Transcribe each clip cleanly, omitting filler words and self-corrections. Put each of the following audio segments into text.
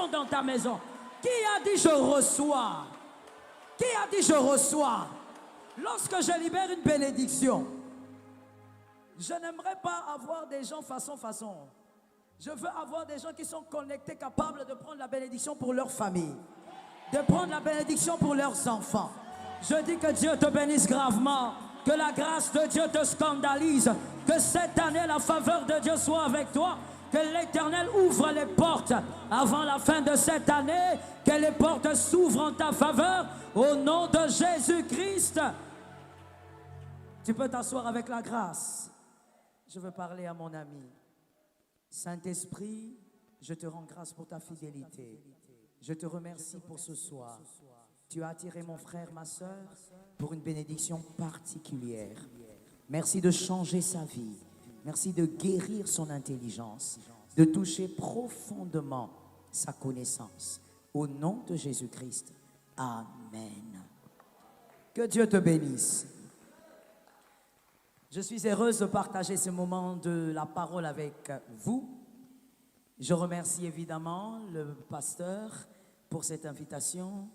bénédiction dans ta maison. Qui a dit je reçois? Qui a dit je reçois? Lorsque je libère une bénédiction, je n'aimerais pas avoir des gens façon. Je veux avoir des gens qui sont connectés, capables de prendre la bénédiction pour leur famille, de prendre la bénédiction pour leurs enfants. Je dis que Dieu te bénisse gravement, que la grâce de Dieu te scandalise, que cette année la faveur de Dieu soit avec toi, que l'Éternel ouvre les portes avant la fin de cette année, que les portes s'ouvrent en ta faveur, au nom de Jésus-Christ. Tu peux t'asseoir avec la grâce. Je veux parler à mon ami. Saint-Esprit, je te rends grâce pour ta fidélité. Je te remercie pour ce soir. Tu as attiré mon frère, ma soeur, pour une bénédiction particulière. Merci de changer sa vie. Merci de guérir son intelligence, de toucher profondément sa connaissance. Au nom de Jésus-Christ, Amen. Que Dieu te bénisse. Je suis heureuse de partager ce moment de la parole avec vous. Je remercie évidemment le pasteur pour cette invitation.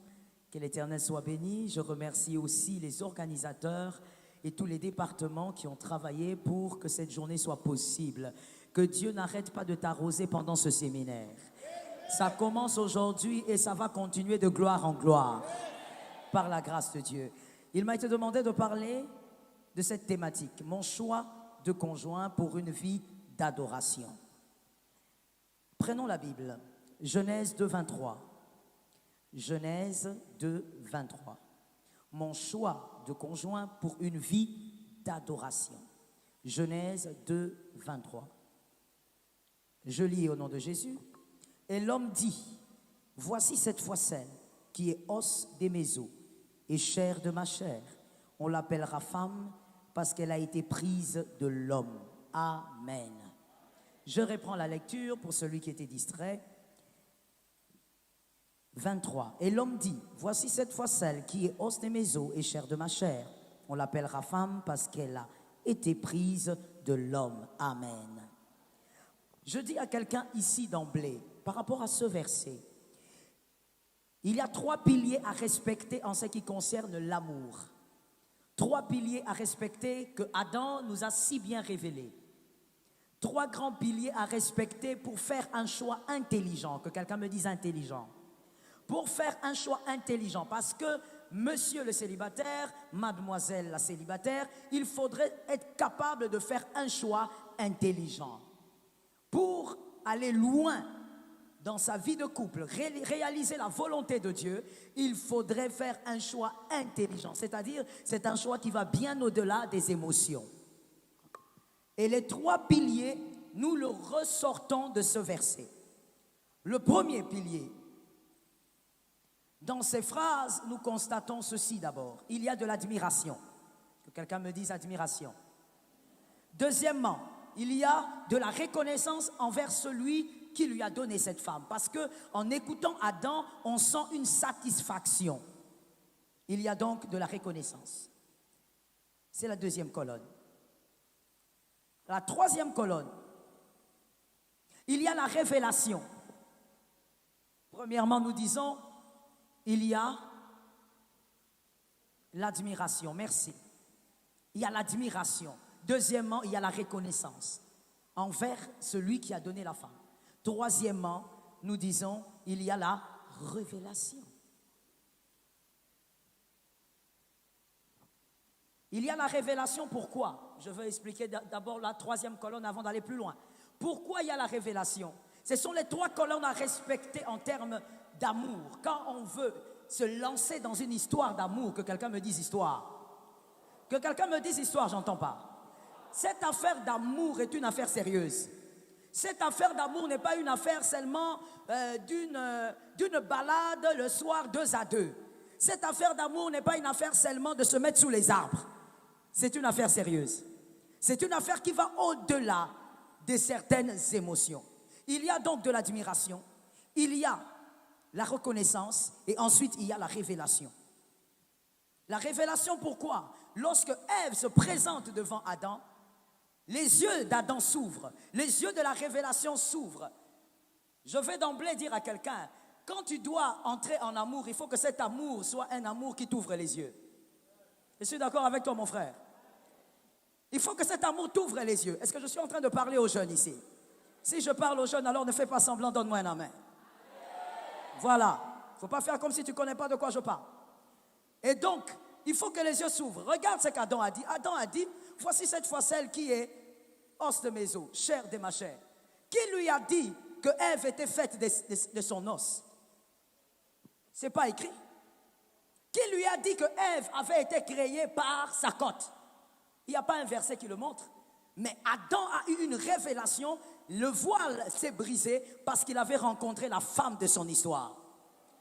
Que l'Éternel soit béni. Je remercie aussi les organisateurs et tous les départements qui ont travaillé pour que cette journée soit possible. Que Dieu n'arrête pas de t'arroser pendant ce séminaire. Ça commence aujourd'hui et ça va continuer de gloire en gloire par la grâce de Dieu. Il m'a été demandé de parler de cette thématique, mon choix de conjoint pour une vie d'adoration. Prenons la Bible, Genèse 2, 23. Genèse 2, 23. Mon choix de conjoint pour une vie d'adoration. Genèse 2, 23. Je lis au nom de Jésus. Et l'homme dit, voici cette foisselle qui est os de mes os et chair de ma chair. On l'appellera femme parce qu'elle a été prise de l'homme. Amen. Je reprends la lecture pour celui qui était distrait. 23. Et l'homme dit, voici cette foisselle qui est os de mes os et chair de ma chair. On l'appellera femme parce qu'elle a été prise de l'homme. Amen. Je dis à quelqu'un ici d'emblée, par rapport à ce verset, il y a 3 piliers à respecter en ce qui concerne l'amour. 3 piliers à respecter que Adam nous a si bien révélés. 3 grands piliers à respecter pour faire un choix intelligent. Que quelqu'un me dise intelligent. Pour faire un choix intelligent, parce que monsieur le célibataire, mademoiselle la célibataire, il faudrait être capable de faire un choix intelligent. Pour aller loin dans sa vie de couple, réaliser la volonté de Dieu, il faudrait faire un choix intelligent. C'est-à-dire, c'est un choix qui va bien au-delà des émotions. Et les 3 piliers, nous le ressortons de ce verset. Le premier pilier, dans ces phrases, nous constatons ceci d'abord. Il y a de l'admiration. Que quelqu'un me dise admiration. Deuxièmement, il y a de la reconnaissance envers celui qui lui a donné cette femme. Parce que en écoutant Adam, on sent une satisfaction. Il y a donc de la reconnaissance. C'est la deuxième colonne. La troisième colonne, il y a la révélation. Premièrement, nous disons, il y a l'admiration. Merci. Il y a l'admiration. Deuxièmement, il y a la reconnaissance envers celui qui a donné la femme. Troisièmement, nous disons, il y a la révélation. Il y a la révélation, pourquoi? Je veux expliquer d'abord la troisième colonne avant d'aller plus loin. Pourquoi il y a la révélation? Ce sont les 3 colonnes à respecter en termes d'amour. Quand on veut se lancer dans une histoire d'amour, que quelqu'un me dise histoire. Que quelqu'un me dise histoire, j'entends pas. Cette affaire d'amour est une affaire sérieuse. Cette affaire d'amour n'est pas une affaire seulement d'une balade le soir 2 à 2. Cette affaire d'amour n'est pas une affaire seulement de se mettre sous les arbres. C'est une affaire sérieuse. C'est une affaire qui va au-delà de certaines émotions. Il y a donc de l'admiration, il y a la reconnaissance et ensuite il y a la révélation. La révélation, pourquoi? Lorsque Ève se présente devant Adam, les yeux d'Adam s'ouvrent, les yeux de la révélation s'ouvrent. Je vais d'emblée dire à quelqu'un, quand tu dois entrer en amour, il faut que cet amour soit un amour qui t'ouvre les yeux. Je suis d'accord avec toi, mon frère. Il faut que cet amour t'ouvre les yeux. Est-ce que je suis en train de parler aux jeunes ici? Si je parle aux jeunes, alors ne fais pas semblant, donne-moi un amen. Voilà. Il ne faut pas faire comme si tu ne connais pas de quoi je parle. Et donc, il faut que les yeux s'ouvrent. Regarde ce qu'Adam a dit. Adam a dit, voici cette fois celle qui est os de mes os, chair de ma chair. Qui lui a dit que Ève était faite de son os? Ce n'est pas écrit. Qui lui a dit que Ève avait été créée par sa côte? Il n'y a pas un verset qui le montre. Mais Adam a eu une révélation. Le voile s'est brisé parce qu'il avait rencontré la femme de son histoire.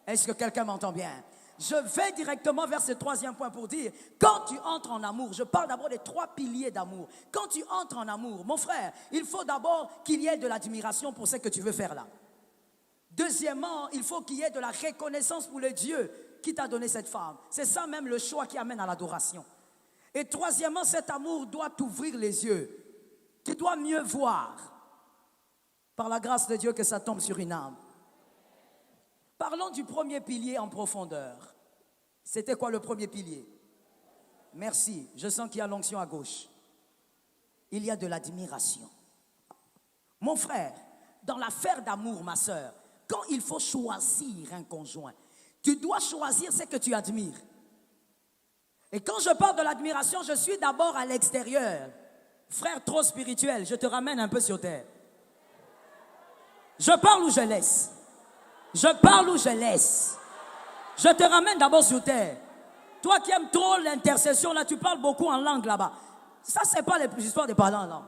Est-ce que quelqu'un m'entend bien? Je vais directement vers ce troisième point pour dire, quand tu entres en amour, je parle d'abord des 3 piliers d'amour. Quand tu entres en amour, mon frère, il faut d'abord qu'il y ait de l'admiration pour ce que tu veux faire là. Deuxièmement, il faut qu'il y ait de la reconnaissance pour le Dieu qui t'a donné cette femme. C'est ça même le choix qui amène à l'adoration. Et troisièmement, cet amour doit t'ouvrir les yeux. Tu dois mieux voir, par la grâce de Dieu, que ça tombe sur une âme. Parlons du premier pilier en profondeur. C'était quoi le premier pilier? Merci, je sens qu'il y a l'onction à gauche. Il y a de l'admiration. Mon frère, dans l'affaire d'amour, ma sœur, quand il faut choisir un conjoint, tu dois choisir ce que tu admires. Et quand je parle de l'admiration, je suis d'abord à l'extérieur. Frère trop spirituel, je te ramène un peu sur terre. Je parle ou je laisse? Je parle ou je laisse? Je te ramène d'abord sur terre. Toi qui aimes trop l'intercession, là, tu parles beaucoup en langue là-bas. Ça, c'est pas les histoires de parler en langue.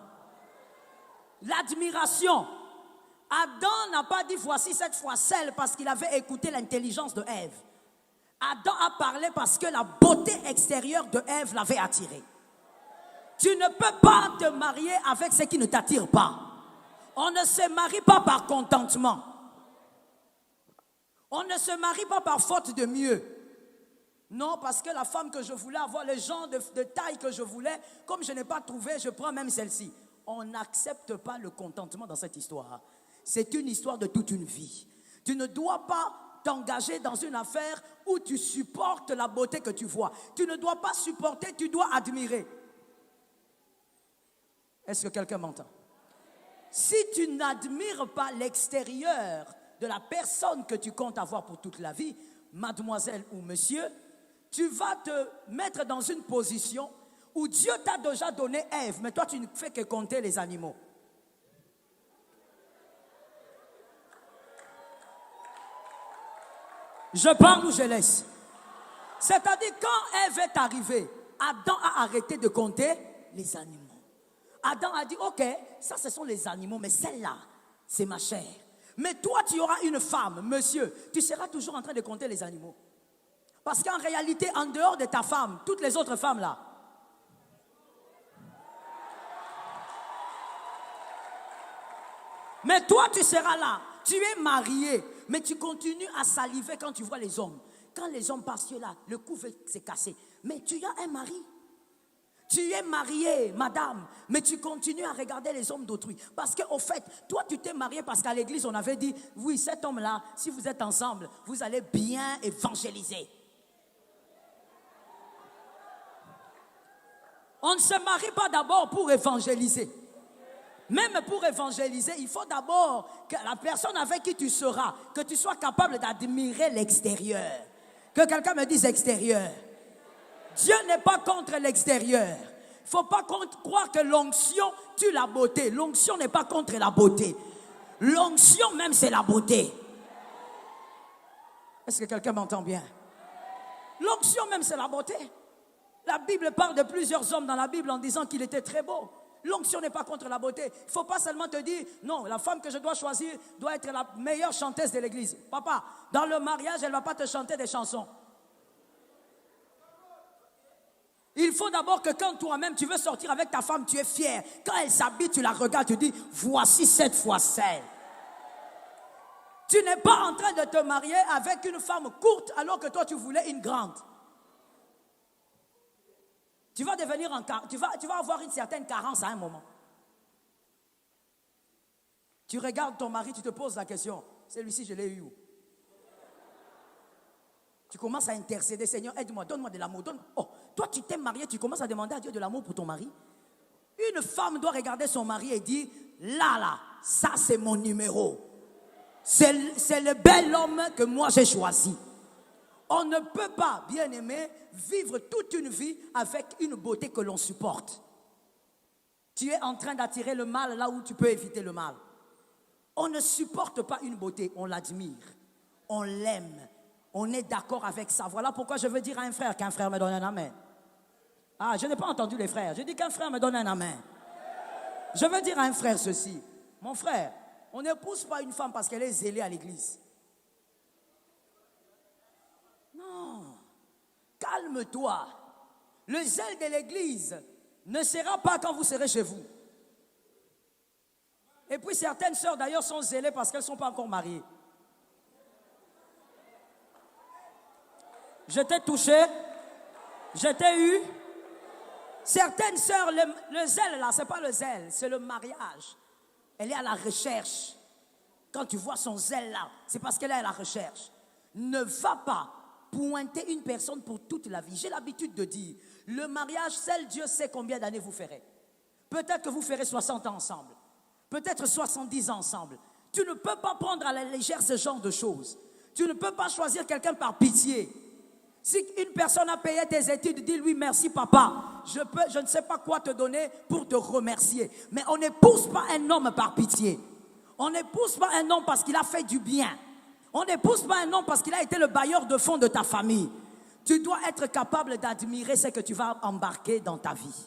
L'admiration. Adam n'a pas dit voici cette fois celle parce qu'il avait écouté l'intelligence de Ève. Adam a parlé parce que la beauté extérieure de Ève l'avait attiré. Tu ne peux pas te marier avec ce qui ne t'attire pas. On ne se marie pas par contentement. On ne se marie pas par faute de mieux. Non, parce que la femme que je voulais avoir, le genre de taille que je voulais, comme je n'ai pas trouvé, je prends même celle-ci. On n'accepte pas le contentement dans cette histoire. C'est une histoire de toute une vie. Tu ne dois pas t'engager dans une affaire où tu supportes la beauté que tu vois. Tu ne dois pas supporter, tu dois admirer. Est-ce que quelqu'un m'entend? Si tu n'admires pas l'extérieur de la personne que tu comptes avoir pour toute la vie, mademoiselle ou monsieur, tu vas te mettre dans une position où Dieu t'a déjà donné Ève, mais toi tu ne fais que compter les animaux. Je parle ou je laisse? C'est-à-dire quand Ève est arrivée, Adam a arrêté de compter les animaux. Adam a dit, ok, ça ce sont les animaux, mais celle-là, c'est ma chair. Mais toi, tu auras une femme, monsieur, tu seras toujours en train de compter les animaux. Parce qu'en réalité, en dehors de ta femme, toutes les autres femmes là, mais toi, tu seras là, tu es marié, mais tu continues à saliver quand tu vois les hommes. Quand les hommes passent là, le cou veut se casser. Mais tu as un mari. Tu es mariée, madame, mais tu continues à regarder les hommes d'autrui. Parce qu'au fait, toi, tu t'es mariée parce qu'à l'église, on avait dit, oui, cet homme-là, si vous êtes ensemble, vous allez bien évangéliser. On ne se marie pas d'abord pour évangéliser. Même pour évangéliser, il faut d'abord que la personne avec qui tu seras, que tu sois capable d'admirer l'extérieur. Que quelqu'un me dise extérieur. Dieu n'est pas contre l'extérieur. Il ne faut pas croire que l'onction tue la beauté. L'onction n'est pas contre la beauté. L'onction même, c'est la beauté. Est-ce que quelqu'un m'entend bien? L'onction même, c'est la beauté. La Bible parle de plusieurs hommes dans la Bible en disant qu'il était très beau. L'onction n'est pas contre la beauté. Il ne faut pas seulement te dire, non, la femme que je dois choisir doit être la meilleure chanteuse de l'église. Papa, dans le mariage, elle ne va pas te chanter des chansons. Il faut d'abord que quand toi-même tu veux sortir avec ta femme, tu es fier. Quand elle s'habille, tu la regardes, tu dis, voici cette fois celle. Tu n'es pas en train de te marier avec une femme courte alors que toi tu voulais une grande. Tu vas devenir tu vas avoir une certaine carence à un moment. Tu regardes ton mari, tu te poses la question, celui-ci, je l'ai eu où? Tu commences à intercéder, Seigneur, aide-moi, donne-moi de l'amour. Oh, toi, tu t'es marié, tu commences à demander à Dieu de l'amour pour ton mari. Une femme doit regarder son mari et dire, là, ça c'est mon numéro. C'est le bel homme que moi j'ai choisi. On ne peut pas, bien aimé, vivre toute une vie avec une beauté que l'on supporte. Tu es en train d'attirer le mal là où tu peux éviter le mal. On ne supporte pas une beauté, on l'admire, on l'aime, on est d'accord avec ça. Voilà pourquoi je veux dire à un frère qu'un frère me donne un amen. Ah, je n'ai pas entendu les frères, je dis qu'un frère me donne un amen. Je veux dire à un frère ceci, mon frère, on n'épouse pas une femme parce qu'elle est zélée à l'église. Non, calme-toi. Le zèle de l'église ne sera pas quand vous serez chez vous. Et puis certaines sœurs d'ailleurs sont zélées parce qu'elles ne sont pas encore mariées. Je t'ai touché, je t'ai eu. Certaines sœurs, le zèle là, ce n'est pas le zèle, c'est le mariage. Elle est à la recherche. Quand tu vois son zèle là, c'est parce qu'elle est à la recherche. Ne va pas pointer une personne pour toute la vie. J'ai l'habitude de dire, le mariage, seul Dieu sait combien d'années vous ferez. Peut-être que vous ferez 60 ans ensemble. Peut-être 70 ans ensemble. Tu ne peux pas prendre à la légère ce genre de choses. Tu ne peux pas choisir quelqu'un par pitié. Si une personne a payé tes études, dis-lui merci papa. Je ne sais pas quoi te donner pour te remercier. Mais on n'épouse pas un homme par pitié. On n'épouse pas un homme parce qu'il a fait du bien. On n'épouse pas un homme parce qu'il a été le bailleur de fonds de ta famille. Tu dois être capable d'admirer ce que tu vas embarquer dans ta vie.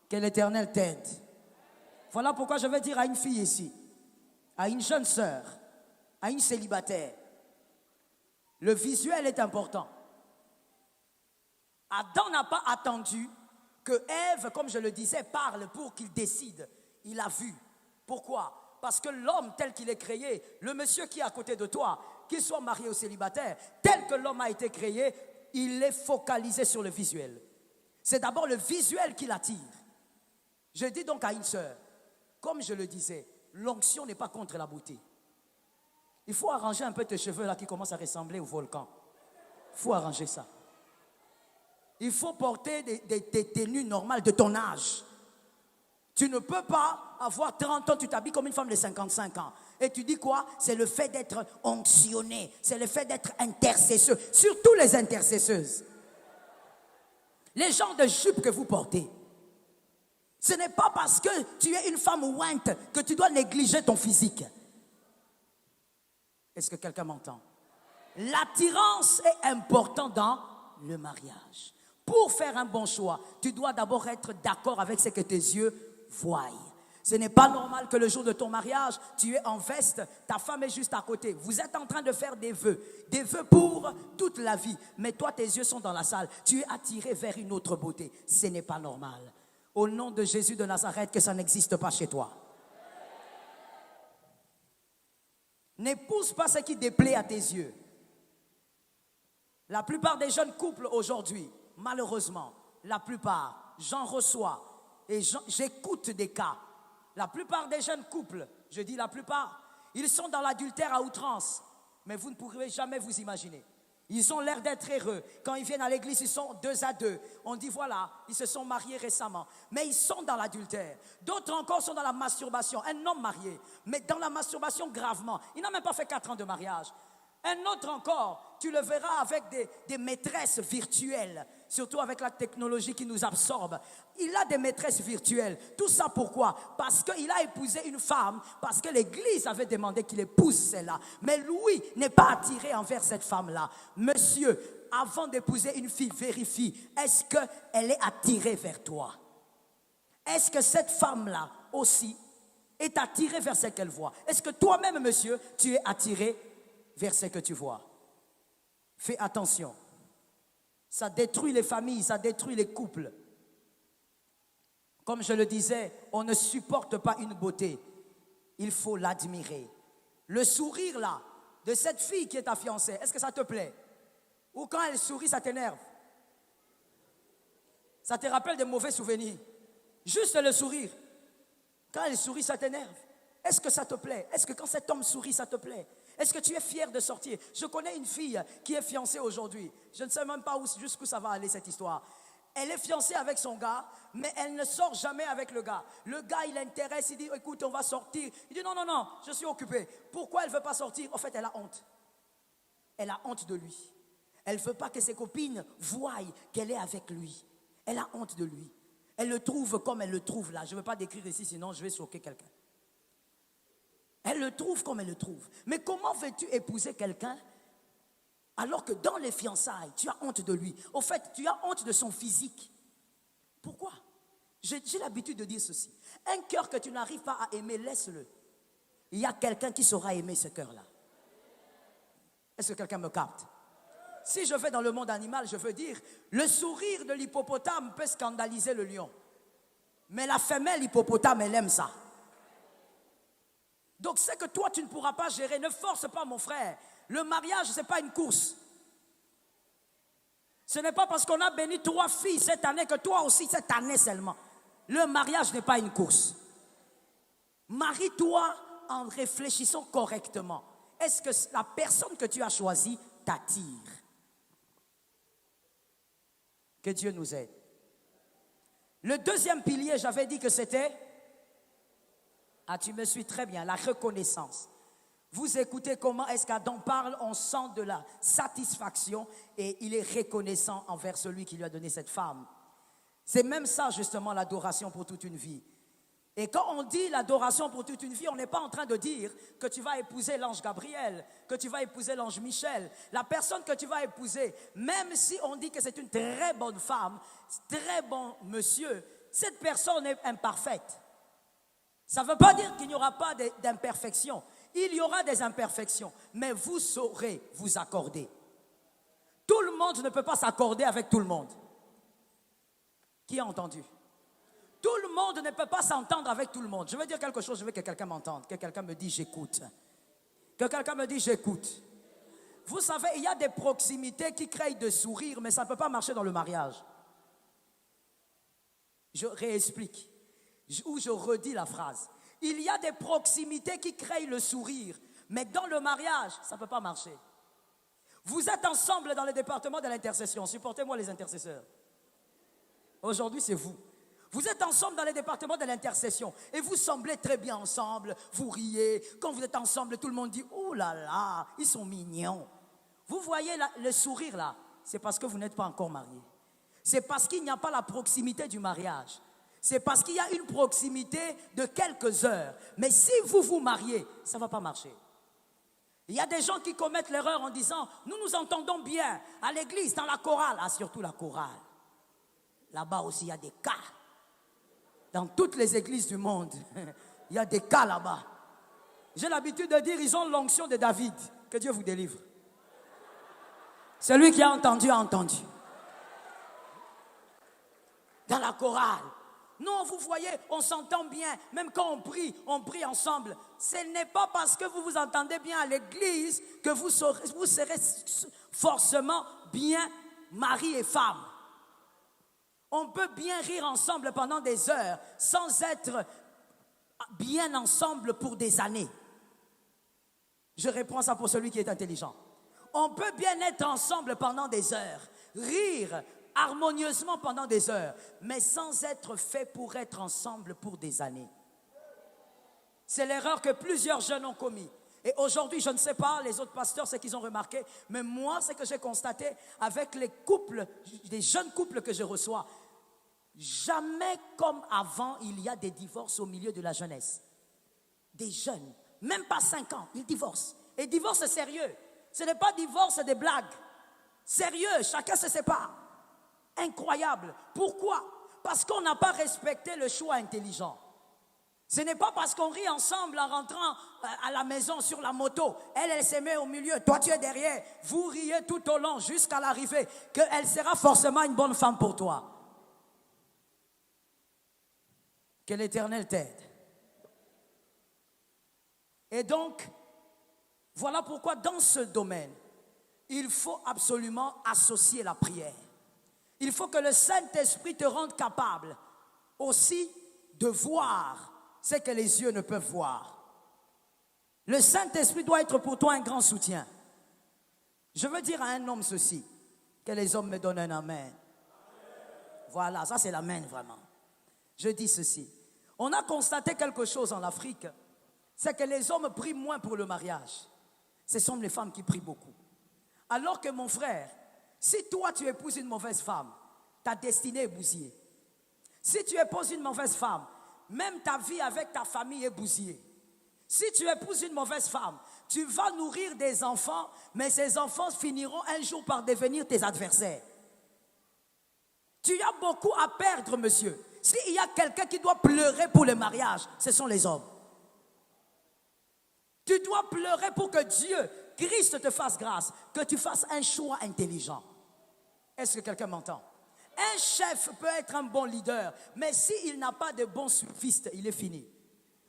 Que l'Éternel t'aide. Voilà pourquoi je vais dire à une fille ici, à une jeune sœur, à une célibataire, le visuel est important. Adam n'a pas attendu que Ève, comme je le disais, parle pour qu'il décide. Il a vu. Pourquoi? Parce que l'homme tel qu'il est créé, le monsieur qui est à côté de toi, qu'il soit marié ou célibataire, tel que l'homme a été créé, il est focalisé sur le visuel. C'est d'abord le visuel qui l'attire. Je dis donc à une sœur, comme je le disais, l'onction n'est pas contre la beauté. Il faut arranger un peu tes cheveux là qui commencent à ressembler au volcan. Il faut arranger ça. Il faut porter des tenues normales de ton âge. Tu ne peux pas avoir 30 ans, tu t'habilles comme une femme de 55 ans. Et tu dis quoi? C'est le fait d'être onctionné, c'est le fait d'être intercesseur. Surtout les intercesseuses. Les genres de jupes que vous portez. Ce n'est pas parce que tu es une femme ointe que tu dois négliger ton physique. Est-ce que quelqu'un m'entend? L'attirance est importante dans le mariage. Pour faire un bon choix, tu dois d'abord être d'accord avec ce que tes yeux voient. Ce n'est pas normal que le jour de ton mariage, tu es en veste, ta femme est juste à côté. Vous êtes en train de faire des vœux pour toute la vie. Mais toi, tes yeux sont dans la salle. Tu es attiré vers une autre beauté. Ce n'est pas normal. Au nom de Jésus de Nazareth, que ça n'existe pas chez toi. N'épouse pas ce qui déplaît à tes yeux. La plupart des jeunes couples aujourd'hui, malheureusement, la plupart, j'en reçois et j'écoute des cas. La plupart des jeunes couples, je dis la plupart, ils sont dans l'adultère à outrance, mais vous ne pourrez jamais vous imaginer. Ils ont l'air d'être heureux. Quand ils viennent à l'église, ils sont 2 à 2. On dit voilà, ils se sont mariés récemment. Mais ils sont dans l'adultère. D'autres encore sont dans la masturbation. Un homme marié, mais dans la masturbation gravement. Il n'a même pas fait 4 ans de mariage. Un autre encore, tu le verras avec des maîtresses virtuelles, surtout avec la technologie qui nous absorbe. Il a des maîtresses virtuelles. Tout ça pourquoi? Parce qu'il a épousé une femme, parce que l'église avait demandé qu'il épouse celle-là. Mais lui n'est pas attiré envers cette femme-là. Monsieur, avant d'épouser une fille, vérifie, est-ce qu'elle est attirée vers toi? Est-ce que cette femme-là aussi est attirée vers ce qu'elle voit? Est-ce que toi-même, monsieur, tu es attiré vers ce que tu vois? Fais attention. Ça détruit les familles, ça détruit les couples. Comme je le disais, on ne supporte pas une beauté. Il faut l'admirer. Le sourire là, de cette fille qui est ta fiancée, est-ce que ça te plaît? Ou quand elle sourit, ça t'énerve? Ça te rappelle des mauvais souvenirs? Juste le sourire. Quand elle sourit, ça t'énerve. Est-ce que ça te plaît? Est-ce que quand cet homme sourit, ça te plaît? Est-ce que tu es fier de sortir? Je connais une fille qui est fiancée aujourd'hui. Je ne sais même pas jusqu'où ça va aller cette histoire. Elle est fiancée avec son gars, mais elle ne sort jamais avec le gars. Le gars, il l'intéresse, il dit, écoute, on va sortir. Il dit, non, non, non, je suis occupé. Pourquoi elle ne veut pas sortir? En fait, elle a honte. Elle a honte de lui. Elle ne veut pas que ses copines voient qu'elle est avec lui. Elle a honte de lui. Elle le trouve comme elle le trouve là. Je ne veux pas décrire ici, sinon je vais choquer quelqu'un. Elle le trouve comme elle le trouve. Mais comment veux-tu épouser quelqu'un alors que dans les fiançailles, tu as honte de lui? Au fait, tu as honte de son physique. Pourquoi? J'ai l'habitude de dire ceci. Un cœur que tu n'arrives pas à aimer, laisse-le. Il y a quelqu'un qui saura aimer ce cœur-là. Est-ce que quelqu'un me capte? Si je vais dans le monde animal, je veux dire, le sourire de l'hippopotame peut scandaliser le lion. Mais la femelle hippopotame, elle aime ça. Donc c'est que toi, tu ne pourras pas gérer. Ne force pas, mon frère. Le mariage, ce n'est pas une course. Ce n'est pas parce qu'on a béni 3 filles cette année que toi aussi cette année seulement. Le mariage n'est pas une course. Marie-toi en réfléchissant correctement. Est-ce que la personne que tu as choisie t'attire? Que Dieu nous aide. Le deuxième pilier, j'avais dit que c'était... Ah, tu me suis très bien, la reconnaissance. Vous écoutez comment est-ce qu'Adam parle, on sent de la satisfaction et il est reconnaissant envers celui qui lui a donné cette femme. C'est même ça justement l'adoration pour toute une vie. Et quand on dit l'adoration pour toute une vie, on n'est pas en train de dire que tu vas épouser l'ange Gabriel, que tu vas épouser l'ange Michel. La personne que tu vas épouser, même si on dit que c'est une très bonne femme, très bon monsieur, cette personne est imparfaite. Ça ne veut pas dire qu'il n'y aura pas d'imperfections. Il y aura des imperfections, mais vous saurez vous accorder. Tout le monde ne peut pas s'accorder avec tout le monde. Qui a entendu? Tout le monde ne peut pas s'entendre avec tout le monde. Je veux dire quelque chose, je veux que quelqu'un m'entende, que quelqu'un me dise j'écoute. Que quelqu'un me dise j'écoute. Vous savez, il y a des proximités qui créent des sourires, mais ça ne peut pas marcher dans le mariage. Je réexplique, ou je redis la phrase. Il y a des proximités qui créent le sourire, mais dans le mariage, ça ne peut pas marcher. Vous êtes ensemble dans le département de l'intercession. Supportez-moi les intercesseurs. Aujourd'hui, c'est vous. Vous êtes ensemble dans les départements de l'intercession et vous semblez très bien ensemble, vous riez. Quand vous êtes ensemble, tout le monde dit « Oh là là, ils sont mignons ». Vous voyez le sourire là, c'est parce que vous n'êtes pas encore mariés. C'est parce qu'il n'y a pas la proximité du mariage. C'est parce qu'il y a une proximité de quelques heures. Mais si vous vous mariez, ça ne va pas marcher. Il y a des gens qui commettent l'erreur en disant « Nous nous entendons bien à l'église, dans la chorale ». Ah, surtout la chorale. Là-bas aussi, il y a des cas. Dans toutes les églises du monde, il y a des cas là-bas. J'ai l'habitude de dire, ils ont l'onction de David. Que Dieu vous délivre. Celui qui a entendu, a entendu. Dans la chorale. Non, vous voyez, on s'entend bien. Même quand on prie ensemble. Ce n'est pas parce que vous vous entendez bien à l'église que vous serez forcément bien mari et femme. On peut bien rire ensemble pendant des heures sans être bien ensemble pour des années. Je reprends ça pour celui qui est intelligent. On peut bien être ensemble pendant des heures, rire harmonieusement pendant des heures, mais sans être fait pour être ensemble pour des années. C'est l'erreur que plusieurs jeunes ont commis. Et aujourd'hui, je ne sais pas, les autres pasteurs, ce qu'ils ont remarqué, mais moi, ce que j'ai constaté avec les couples, les jeunes couples que je reçois, jamais comme avant, il y a des divorces au milieu de la jeunesse. Des jeunes, même pas 5 ans, ils divorcent. Et divorce sérieux. Ce n'est pas divorce des blagues. Sérieux, chacun se sépare. Incroyable. Pourquoi? Parce qu'on n'a pas respecté le choix intelligent. Ce n'est pas parce qu'on rit ensemble en rentrant à la maison sur la moto. Elle se met au milieu, toi tu es derrière. Vous riez tout au long jusqu'à l'arrivée qu'elle sera forcément une bonne femme pour toi. Que l'Éternel t'aide. Et donc, voilà pourquoi dans ce domaine, il faut absolument associer la prière. Il faut que le Saint-Esprit te rende capable aussi de voir c'est que les yeux ne peuvent voir. Le Saint-Esprit doit être pour toi un grand soutien. Je veux dire à un homme ceci, que les hommes me donnent un amen. Voilà, ça c'est l'amen vraiment. Je dis ceci. On a constaté quelque chose en Afrique, c'est que les hommes prient moins pour le mariage. Ce sont les femmes qui prient beaucoup. Alors que mon frère, si toi tu épouses une mauvaise femme, ta destinée est bousillée. Si tu épouses une mauvaise femme, même ta vie avec ta famille est bousillée. Si tu épouses une mauvaise femme, tu vas nourrir des enfants, mais ces enfants finiront un jour par devenir tes adversaires. Tu as beaucoup à perdre, monsieur. S'il y a quelqu'un qui doit pleurer pour le mariage, ce sont les hommes. Tu dois pleurer pour que Dieu, Christ te fasse grâce, que tu fasses un choix intelligent. Est-ce que quelqu'un m'entend? Un chef peut être un bon leader, mais s'il n'a pas de bons suivistes, il est fini.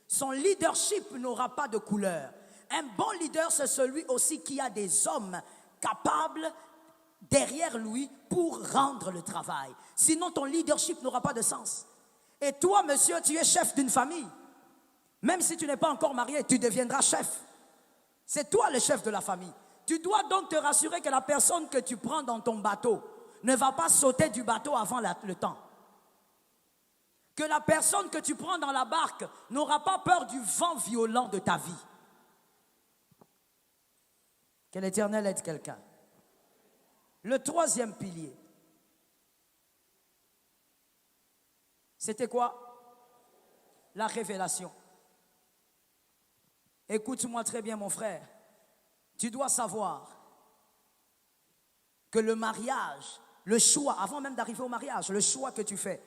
Son leadership n'aura pas de couleur. Un bon leader, c'est celui aussi qui a des hommes capables derrière lui pour rendre le travail. Sinon, ton leadership n'aura pas de sens. Et toi, monsieur, tu es chef d'une famille. Même si tu n'es pas encore marié, tu deviendras chef. C'est toi le chef de la famille. Tu dois donc te rassurer que la personne que tu prends dans ton bateau ne va pas sauter du bateau avant le temps. Que la personne que tu prends dans la barque n'aura pas peur du vent violent de ta vie. Que l'Éternel aide quelqu'un. Le troisième pilier, c'était quoi? La révélation. Écoute-moi très bien, mon frère. Tu dois savoir que le mariage, le choix, avant même d'arriver au mariage, le choix que tu fais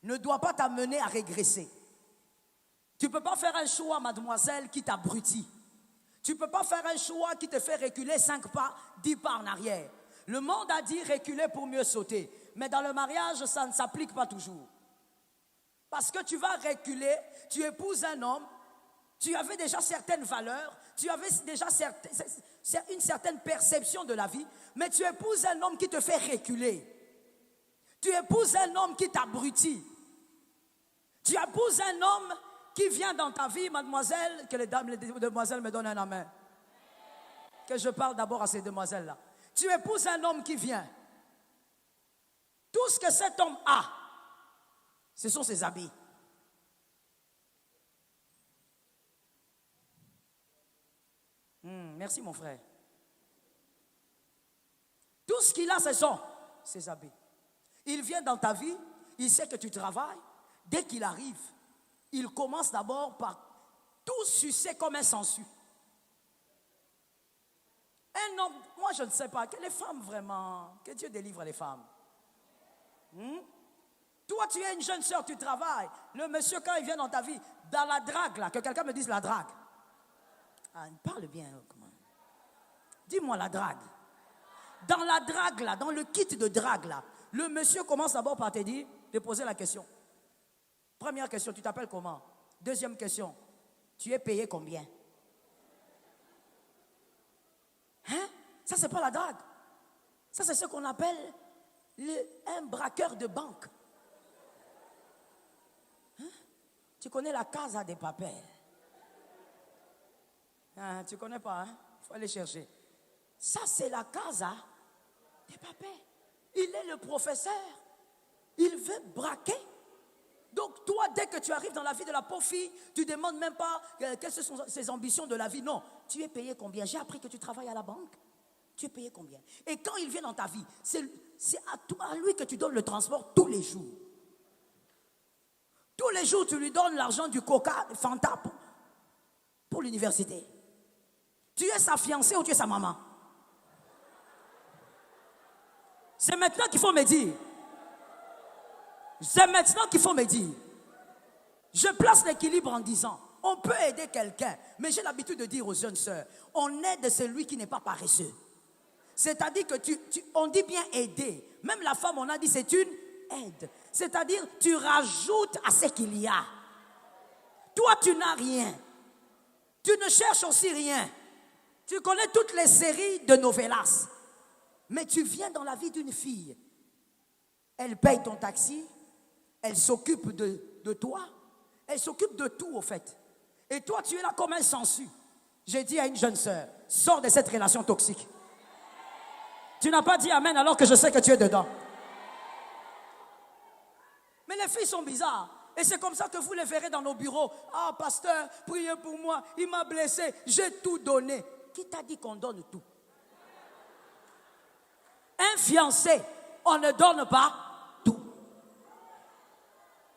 ne doit pas t'amener à régresser. Tu ne peux pas faire un choix, mademoiselle, qui t'abrutit. Tu ne peux pas faire un choix qui te fait reculer 5 pas, 10 pas en arrière. Le monde a dit reculer pour mieux sauter. Mais dans le mariage, ça ne s'applique pas toujours. Parce que tu vas reculer, tu épouses un homme, tu avais déjà certaines valeurs, tu avais déjà une certaine perception de la vie, mais tu épouses un homme qui te fait reculer. Tu épouses un homme qui t'abrutit. Tu épouses un homme qui vient dans ta vie, mademoiselle, que les demoiselles me donnent un amen. Que je parle d'abord à ces demoiselles-là. Tu épouses un homme qui vient. Tout ce que cet homme a, ce sont ses habits. Merci mon frère. Tout ce qu'il a, ce sont ses habits. Il vient dans ta vie, il sait que tu travailles. Dès qu'il arrive, il commence d'abord par tout sucer comme un sangsue. Un homme, moi je ne sais pas, que les femmes vraiment, que Dieu délivre les femmes. Toi tu es une jeune soeur, tu travailles. Le monsieur quand il vient dans ta vie, dans la drague là, que quelqu'un me dise la drague. Ah, il parle bien, comment? Dis-moi la drague. Dans la drague là, dans le kit de drague là, le monsieur commence d'abord par te poser la question. Première question, tu t'appelles comment? Deuxième question, tu es payé combien? Hein? Ça, c'est pas la drague. Ça, c'est ce qu'on appelle un braqueur de banque. Hein? Tu connais la Casa de Papel? Hein, tu connais pas, hein? Il faut aller chercher. Ça, c'est la Casa de Papel. Il est le professeur. Il veut braquer. Donc toi, dès que tu arrives dans la vie de la pauvre fille, tu ne demandes même pas quelles sont ses ambitions de la vie. Non, tu es payé combien? J'ai appris que tu travailles à la banque. Tu es payé combien? Et quand il vient dans ta vie, c'est à lui que tu donnes le transport tous les jours. Tous les jours, tu lui donnes l'argent du Coca, Fanta pour l'université. Tu es sa fiancée ou tu es sa maman? C'est maintenant qu'il faut me dire. C'est maintenant qu'il faut me dire. Je place l'équilibre en disant, on peut aider quelqu'un, mais j'ai l'habitude de dire aux jeunes sœurs, on aide celui qui n'est pas paresseux. C'est-à-dire que on dit bien aider. Même la femme, on a dit c'est une aide. C'est-à-dire tu rajoutes à ce qu'il y a. Toi, tu n'as rien. Tu ne cherches aussi rien. Tu connais toutes les séries de novellas. Mais tu viens dans la vie d'une fille. Elle paye ton taxi. Elle s'occupe de toi. Elle s'occupe de tout, au fait. Et toi, tu es là comme un sensu. J'ai dit à une jeune sœur, sors de cette relation toxique. Tu n'as pas dit amen alors que je sais que tu es dedans. Mais les filles sont bizarres. Et c'est comme ça que vous les verrez dans nos bureaux. Ah, pasteur, priez pour moi, il m'a blessé, j'ai tout donné. Qui t'a dit qu'on donne tout? Un fiancé, on ne donne pas tout.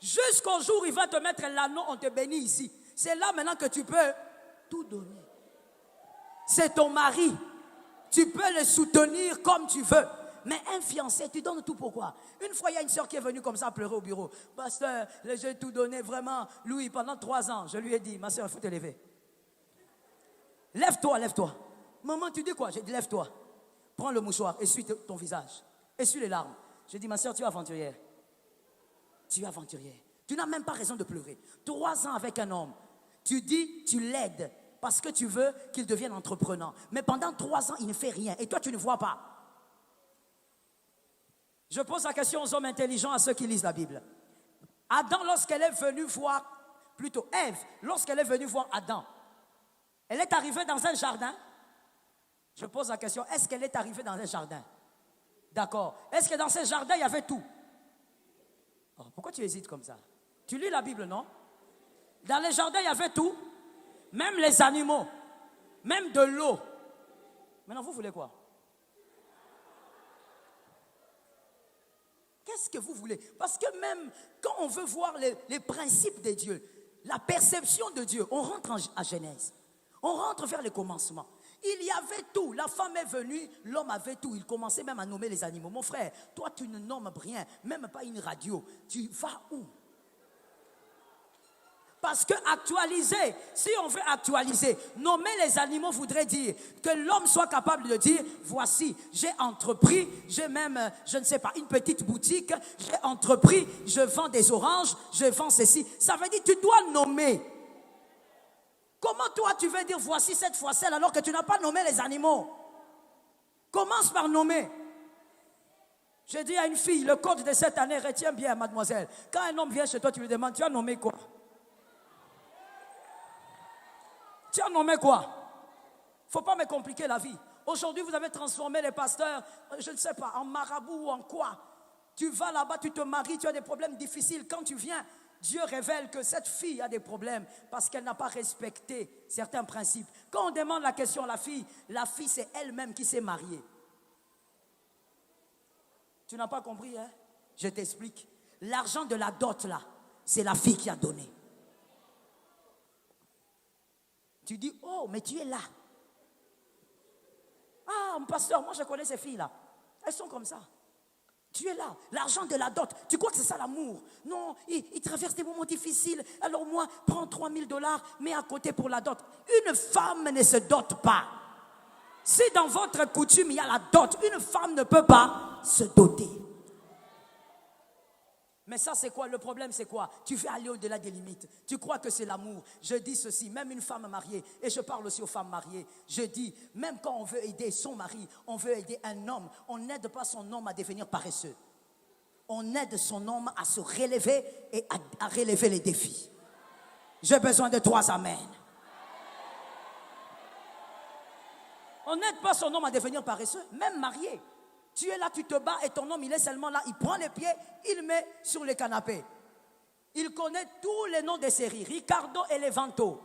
Jusqu'au jour où il va te mettre l'anneau, on te bénit ici. C'est là maintenant que tu peux tout donner. C'est ton mari. Tu peux le soutenir comme tu veux. Mais un fiancé, tu donnes tout pourquoi? Une fois, il y a une soeur qui est venue comme ça pleurer au bureau. Pasteur, j'ai tout donné vraiment. Louis, pendant 3 ans, je lui ai dit, ma soeur, il faut te lever. Lève-toi, lève-toi. Maman, tu dis quoi? J'ai dit, lève-toi. Prends le mouchoir, essuie ton visage. Essuie les larmes. J'ai dit, ma soeur, tu es aventurière. Tu es aventurière. Tu n'as même pas raison de pleurer. 3 ans avec un homme. Tu dis, tu l'aides parce que tu veux qu'il devienne entrepreneur. Mais pendant 3 ans, il ne fait rien. Et toi, tu ne vois pas. Je pose la question aux hommes intelligents, à ceux qui lisent la Bible. Adam, lorsqu'elle est venue voir, plutôt Ève, lorsqu'elle est venue voir Adam, elle est arrivée dans un jardin. Je pose la question, est-ce qu'elle est arrivée dans un jardin? D'accord. Est-ce que dans ce jardin, il y avait tout? Oh, pourquoi tu hésites comme ça? Tu lis la Bible, non? Dans les jardins, il y avait tout. Même les animaux. Même de l'eau. Maintenant, vous voulez quoi? Qu'est-ce que vous voulez? Parce que même quand on veut voir les principes de Dieu, la perception de Dieu, on rentre à Genèse. On rentre vers le commencement. Il y avait tout. La femme est venue, l'homme avait tout. Il commençait même à nommer les animaux. Mon frère, toi tu ne nommes rien, même pas une radio. Tu vas où? Parce que actualiser, si on veut actualiser, nommer les animaux voudrait dire que l'homme soit capable de dire, voici, j'ai entrepris, j'ai même, je ne sais pas, une petite boutique, j'ai entrepris, je vends des oranges, je vends ceci. Ça veut dire que tu dois nommer. Comment toi tu veux dire, voici cette fois-celle alors que tu n'as pas nommé les animaux? Commence par nommer. J'ai dit à une fille, le code de cette année, retiens bien mademoiselle, quand un homme vient chez toi, tu lui demandes, tu as nommé quoi? Tu as nommé quoi? Il ne faut pas me compliquer la vie. Aujourd'hui, vous avez transformé les pasteurs, je ne sais pas, en marabout ou en quoi. Tu vas là-bas, tu te maries, tu as des problèmes difficiles. Quand tu viens, Dieu révèle que cette fille a des problèmes parce qu'elle n'a pas respecté certains principes. Quand on demande la question à la fille c'est elle-même qui s'est mariée. Tu n'as pas compris, hein? Je t'explique. L'argent de la dot, là, c'est la fille qui a donné. Tu dis, oh, mais tu es là. Ah, mon pasteur, moi je connais ces filles-là. Elles sont comme ça. Tu es là. L'argent de la dot. Tu crois que c'est ça l'amour? Non, il traverse des moments difficiles. Alors moi, prends $3000, mets à côté pour la dot. Une femme ne se dote pas. Si dans votre coutume il y a la dot, une femme ne peut pas se doter. Mais ça, c'est quoi? Le problème, c'est quoi? Tu veux aller au-delà des limites. Tu crois que c'est l'amour. Je dis ceci, même une femme mariée, et je parle aussi aux femmes mariées, je dis, même quand on veut aider son mari, on veut aider un homme, on n'aide pas son homme à devenir paresseux. On aide son homme à se relever et à relever les défis. J'ai besoin de 3 amen. On n'aide pas son homme à devenir paresseux, même marié. Tu es là, tu te bats et ton homme, il est seulement là. Il prend les pieds, il met sur le canapé. Il connaît tous les noms des séries. Ricardo et Levanto.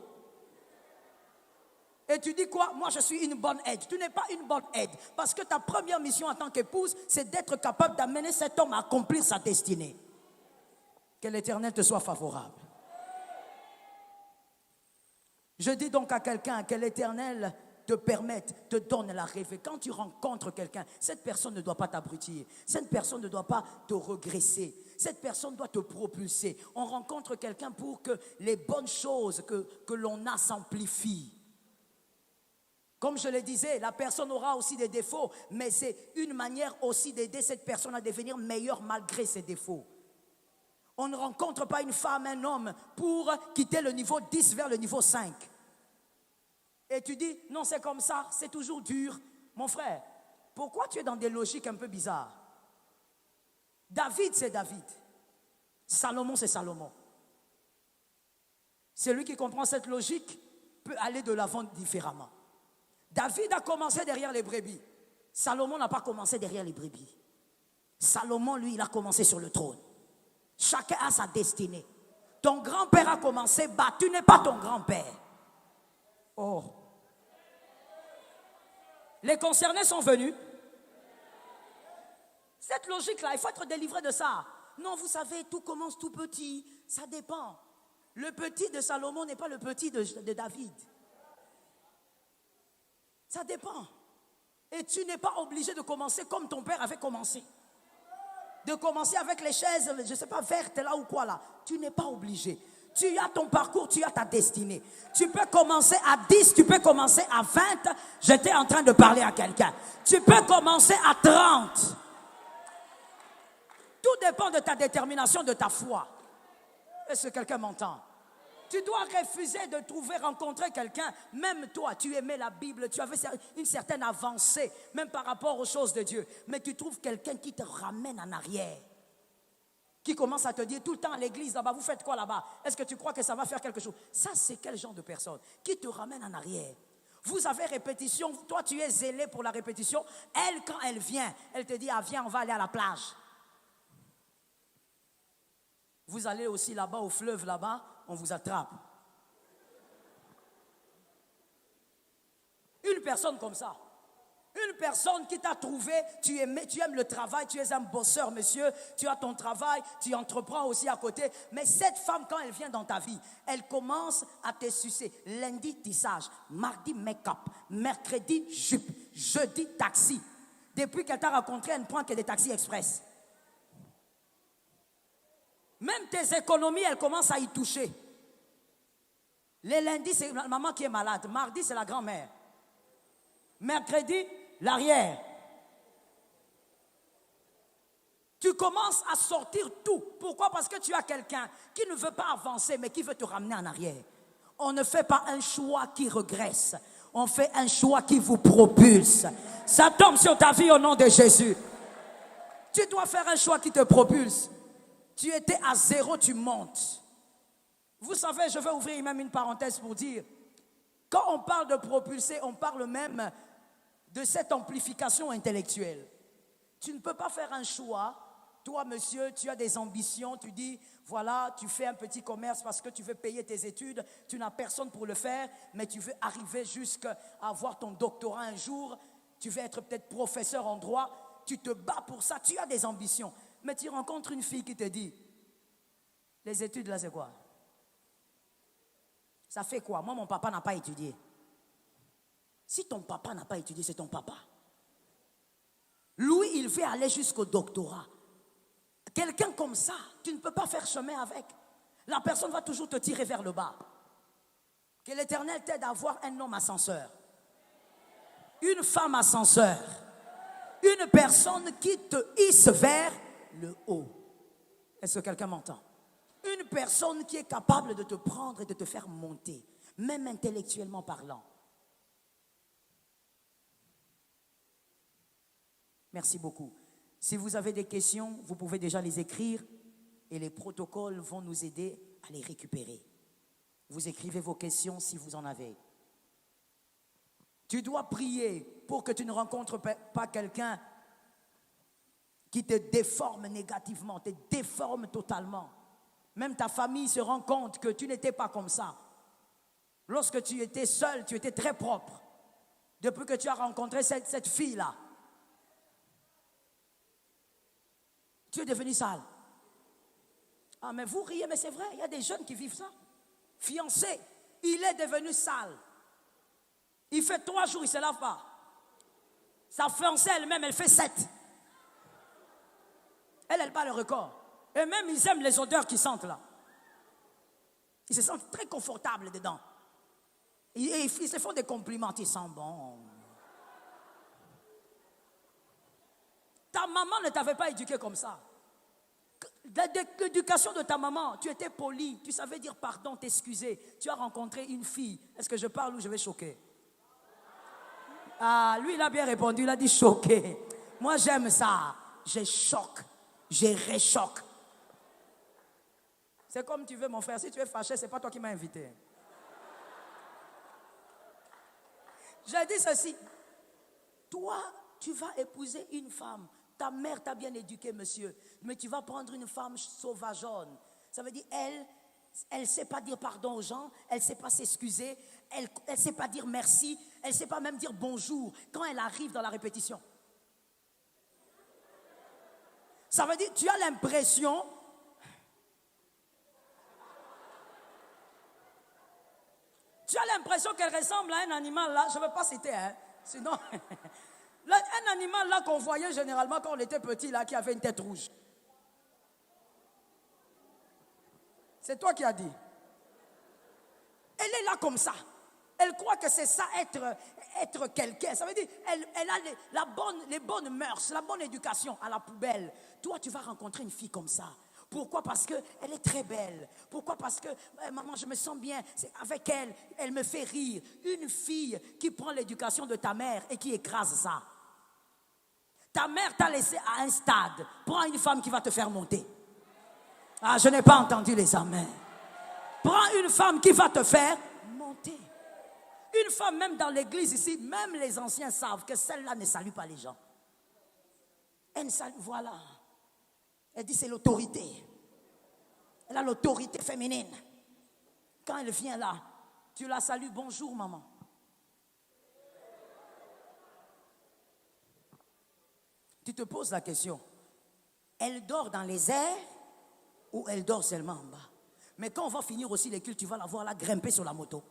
Et tu dis quoi? Moi, je suis une bonne aide. Tu n'es pas une bonne aide. Parce que ta première mission en tant qu'épouse, c'est d'être capable d'amener cet homme à accomplir sa destinée. Que l'Éternel te soit favorable. Je dis donc à quelqu'un que l'Éternel te permettre, te donne la rêve. Quand tu rencontres quelqu'un, cette personne ne doit pas t'abrutir. Cette personne ne doit pas te regresser. Cette personne doit te propulser. On rencontre quelqu'un pour que les bonnes choses que l'on a s'amplifient. Comme je le disais, la personne aura aussi des défauts, mais c'est une manière aussi d'aider cette personne à devenir meilleure malgré ses défauts. On ne rencontre pas une femme, un homme pour quitter le niveau 10 vers le niveau 5. Et tu dis, non, c'est comme ça, c'est toujours dur. Mon frère, pourquoi tu es dans des logiques un peu bizarres? David, c'est David. Salomon, c'est Salomon. Celui qui comprend cette logique peut aller de l'avant différemment. David a commencé derrière les brebis. Salomon n'a pas commencé derrière les brebis. Salomon, lui, il a commencé sur le trône. Chacun a sa destinée. Ton grand-père a commencé, bah, tu n'es pas ton grand-père. Oh. Les concernés sont venus. Cette logique-là, il faut être délivré de ça. Non, vous savez, tout commence tout petit. Ça dépend. Le petit de Salomon n'est pas le petit de David. Ça dépend. Et tu n'es pas obligé de commencer comme ton père avait commencé. De commencer avec les chaises, je ne sais pas, vertes là ou quoi là. Tu n'es pas obligé. Tu as ton parcours, tu as ta destinée. Tu peux commencer à 10, tu peux commencer à 20. J'étais en train de parler à quelqu'un. Tu peux commencer à 30. Tout dépend de ta détermination, de ta foi. Est-ce que quelqu'un m'entend? Tu dois refuser de rencontrer quelqu'un. Même toi, tu aimais la Bible, tu avais une certaine avancée, même par rapport aux choses de Dieu. Mais tu trouves quelqu'un qui te ramène en arrière. Qui commence à te dire tout le temps à l'église là-bas, vous faites quoi là-bas? Est-ce que tu crois que ça va faire quelque chose? Ça, c'est quel genre de personne? Qui te ramène en arrière? Vous avez répétition, toi tu es zélé pour la répétition. Elle, quand elle vient, elle te dit, ah viens, on va aller à la plage. Vous allez aussi là-bas au fleuve là-bas, on vous attrape. Une personne comme ça. Une personne qui t'a trouvé, tu aimes le travail, tu es un bosseur, monsieur, tu as ton travail, tu entreprends aussi à côté. Mais cette femme, quand elle vient dans ta vie, elle commence à te sucer. Lundi, tissage, mardi, make-up, mercredi, jupe, jeudi, taxi. Depuis qu'elle t'a rencontré, elle ne prend que des taxis express. Même tes économies, elles commencent à y toucher. Les lundis, c'est la maman qui est malade. Mardi, c'est la grand-mère. Mercredi, l'arrière. Tu commences à sortir tout. Pourquoi? Parce que tu as quelqu'un qui ne veut pas avancer, mais qui veut te ramener en arrière. On ne fait pas un choix qui regresse. On fait un choix qui vous propulse. Ça tombe sur ta vie au nom de Jésus. Tu dois faire un choix qui te propulse. Tu étais à 0, tu montes. Vous savez, je vais ouvrir même une parenthèse pour dire, quand on parle de propulser, on parle même de cette amplification intellectuelle. Tu ne peux pas faire un choix. Toi, monsieur, tu as des ambitions, tu dis, voilà, tu fais un petit commerce parce que tu veux payer tes études, tu n'as personne pour le faire, mais tu veux arriver jusqu'à avoir ton doctorat un jour, tu veux être peut-être professeur en droit, tu te bats pour ça, tu as des ambitions. Mais tu rencontres une fille qui te dit, les études là c'est quoi? Ça fait quoi? Moi mon papa n'a pas étudié. Si ton papa n'a pas étudié, c'est ton papa. Lui, il veut aller jusqu'au doctorat. Quelqu'un comme ça, tu ne peux pas faire chemin avec. La personne va toujours te tirer vers le bas. Que l'Éternel t'aide à avoir un homme ascenseur. Une femme ascenseur. Une personne qui te hisse vers le haut. Est-ce que quelqu'un m'entend? Une personne qui est capable de te prendre et de te faire monter, même intellectuellement parlant. Merci beaucoup. Si vous avez des questions, vous pouvez déjà les écrire et les protocoles vont nous aider à les récupérer. Vous écrivez vos questions si vous en avez. Tu dois prier pour que tu ne rencontres pas quelqu'un qui te déforme négativement, te déforme totalement. Même ta famille se rend compte que tu n'étais pas comme ça. Lorsque tu étais seul, tu étais très propre. Depuis que tu as rencontré cette fille-là, tu es devenu sale. Ah, mais vous riez, mais c'est vrai, il y a des jeunes qui vivent ça. Fiancé, il est devenu sale. Il fait 3 jours, il ne se lave pas. Sa fiancée elle-même, elle fait 7. Elle bat le record. Et même, ils aiment les odeurs qui sentent là. Ils se sentent très confortables dedans. Et ils se font des compliments. Ils sentent bon. Ta maman ne t'avait pas éduqué comme ça. L'éducation de ta maman, tu étais poli, tu savais dire pardon, t'excuser. Tu as rencontré une fille. Est-ce que je parle ou je vais choquer? Ah, lui, il a bien répondu, il a dit choquer. Moi, j'aime ça. Je choque, je réchoque. C'est comme tu veux, mon frère. Si tu es fâché, ce n'est pas toi qui m'as invité. J'ai dit ceci. Toi, tu vas épouser une femme. Ta mère t'a bien éduqué, monsieur. Mais tu vas prendre une femme sauvageonne. Ça veut dire, elle ne sait pas dire pardon aux gens. Elle ne sait pas s'excuser. Elle ne sait pas dire merci. Elle ne sait pas même dire bonjour quand elle arrive dans la répétition. Ça veut dire, tu as l'impression... Tu as l'impression qu'elle ressemble à un animal là. Je ne veux pas citer, hein. Sinon... Là, un animal là qu'on voyait généralement quand on était petit là, qui avait une tête rouge. C'est toi qui as dit. Elle est là comme ça. Elle croit que c'est ça être quelqu'un. Ça veut dire elle a les bonnes mœurs, la bonne éducation à la poubelle. Toi, tu vas rencontrer une fille comme ça. Pourquoi? Parce qu'elle est très belle. Pourquoi? Parce que, maman, je me sens bien. Avec elle, elle me fait rire. Une fille qui prend l'éducation de ta mère et qui écrase ça. Ta mère t'a laissé à un stade. Prends une femme qui va te faire monter. Ah, je n'ai pas entendu les amens. Prends une femme qui va te faire monter. Une femme, même dans l'église ici, même les anciens savent que celle-là ne salue pas les gens. Elle ne salue, voilà. Elle dit c'est l'autorité. Elle a l'autorité féminine. Quand elle vient là, tu la salues, bonjour maman. Tu te poses la question, elle dort dans les airs ou elle dort seulement en bas? Mais quand on va finir aussi les cultes, tu vas la voir là grimper sur la moto.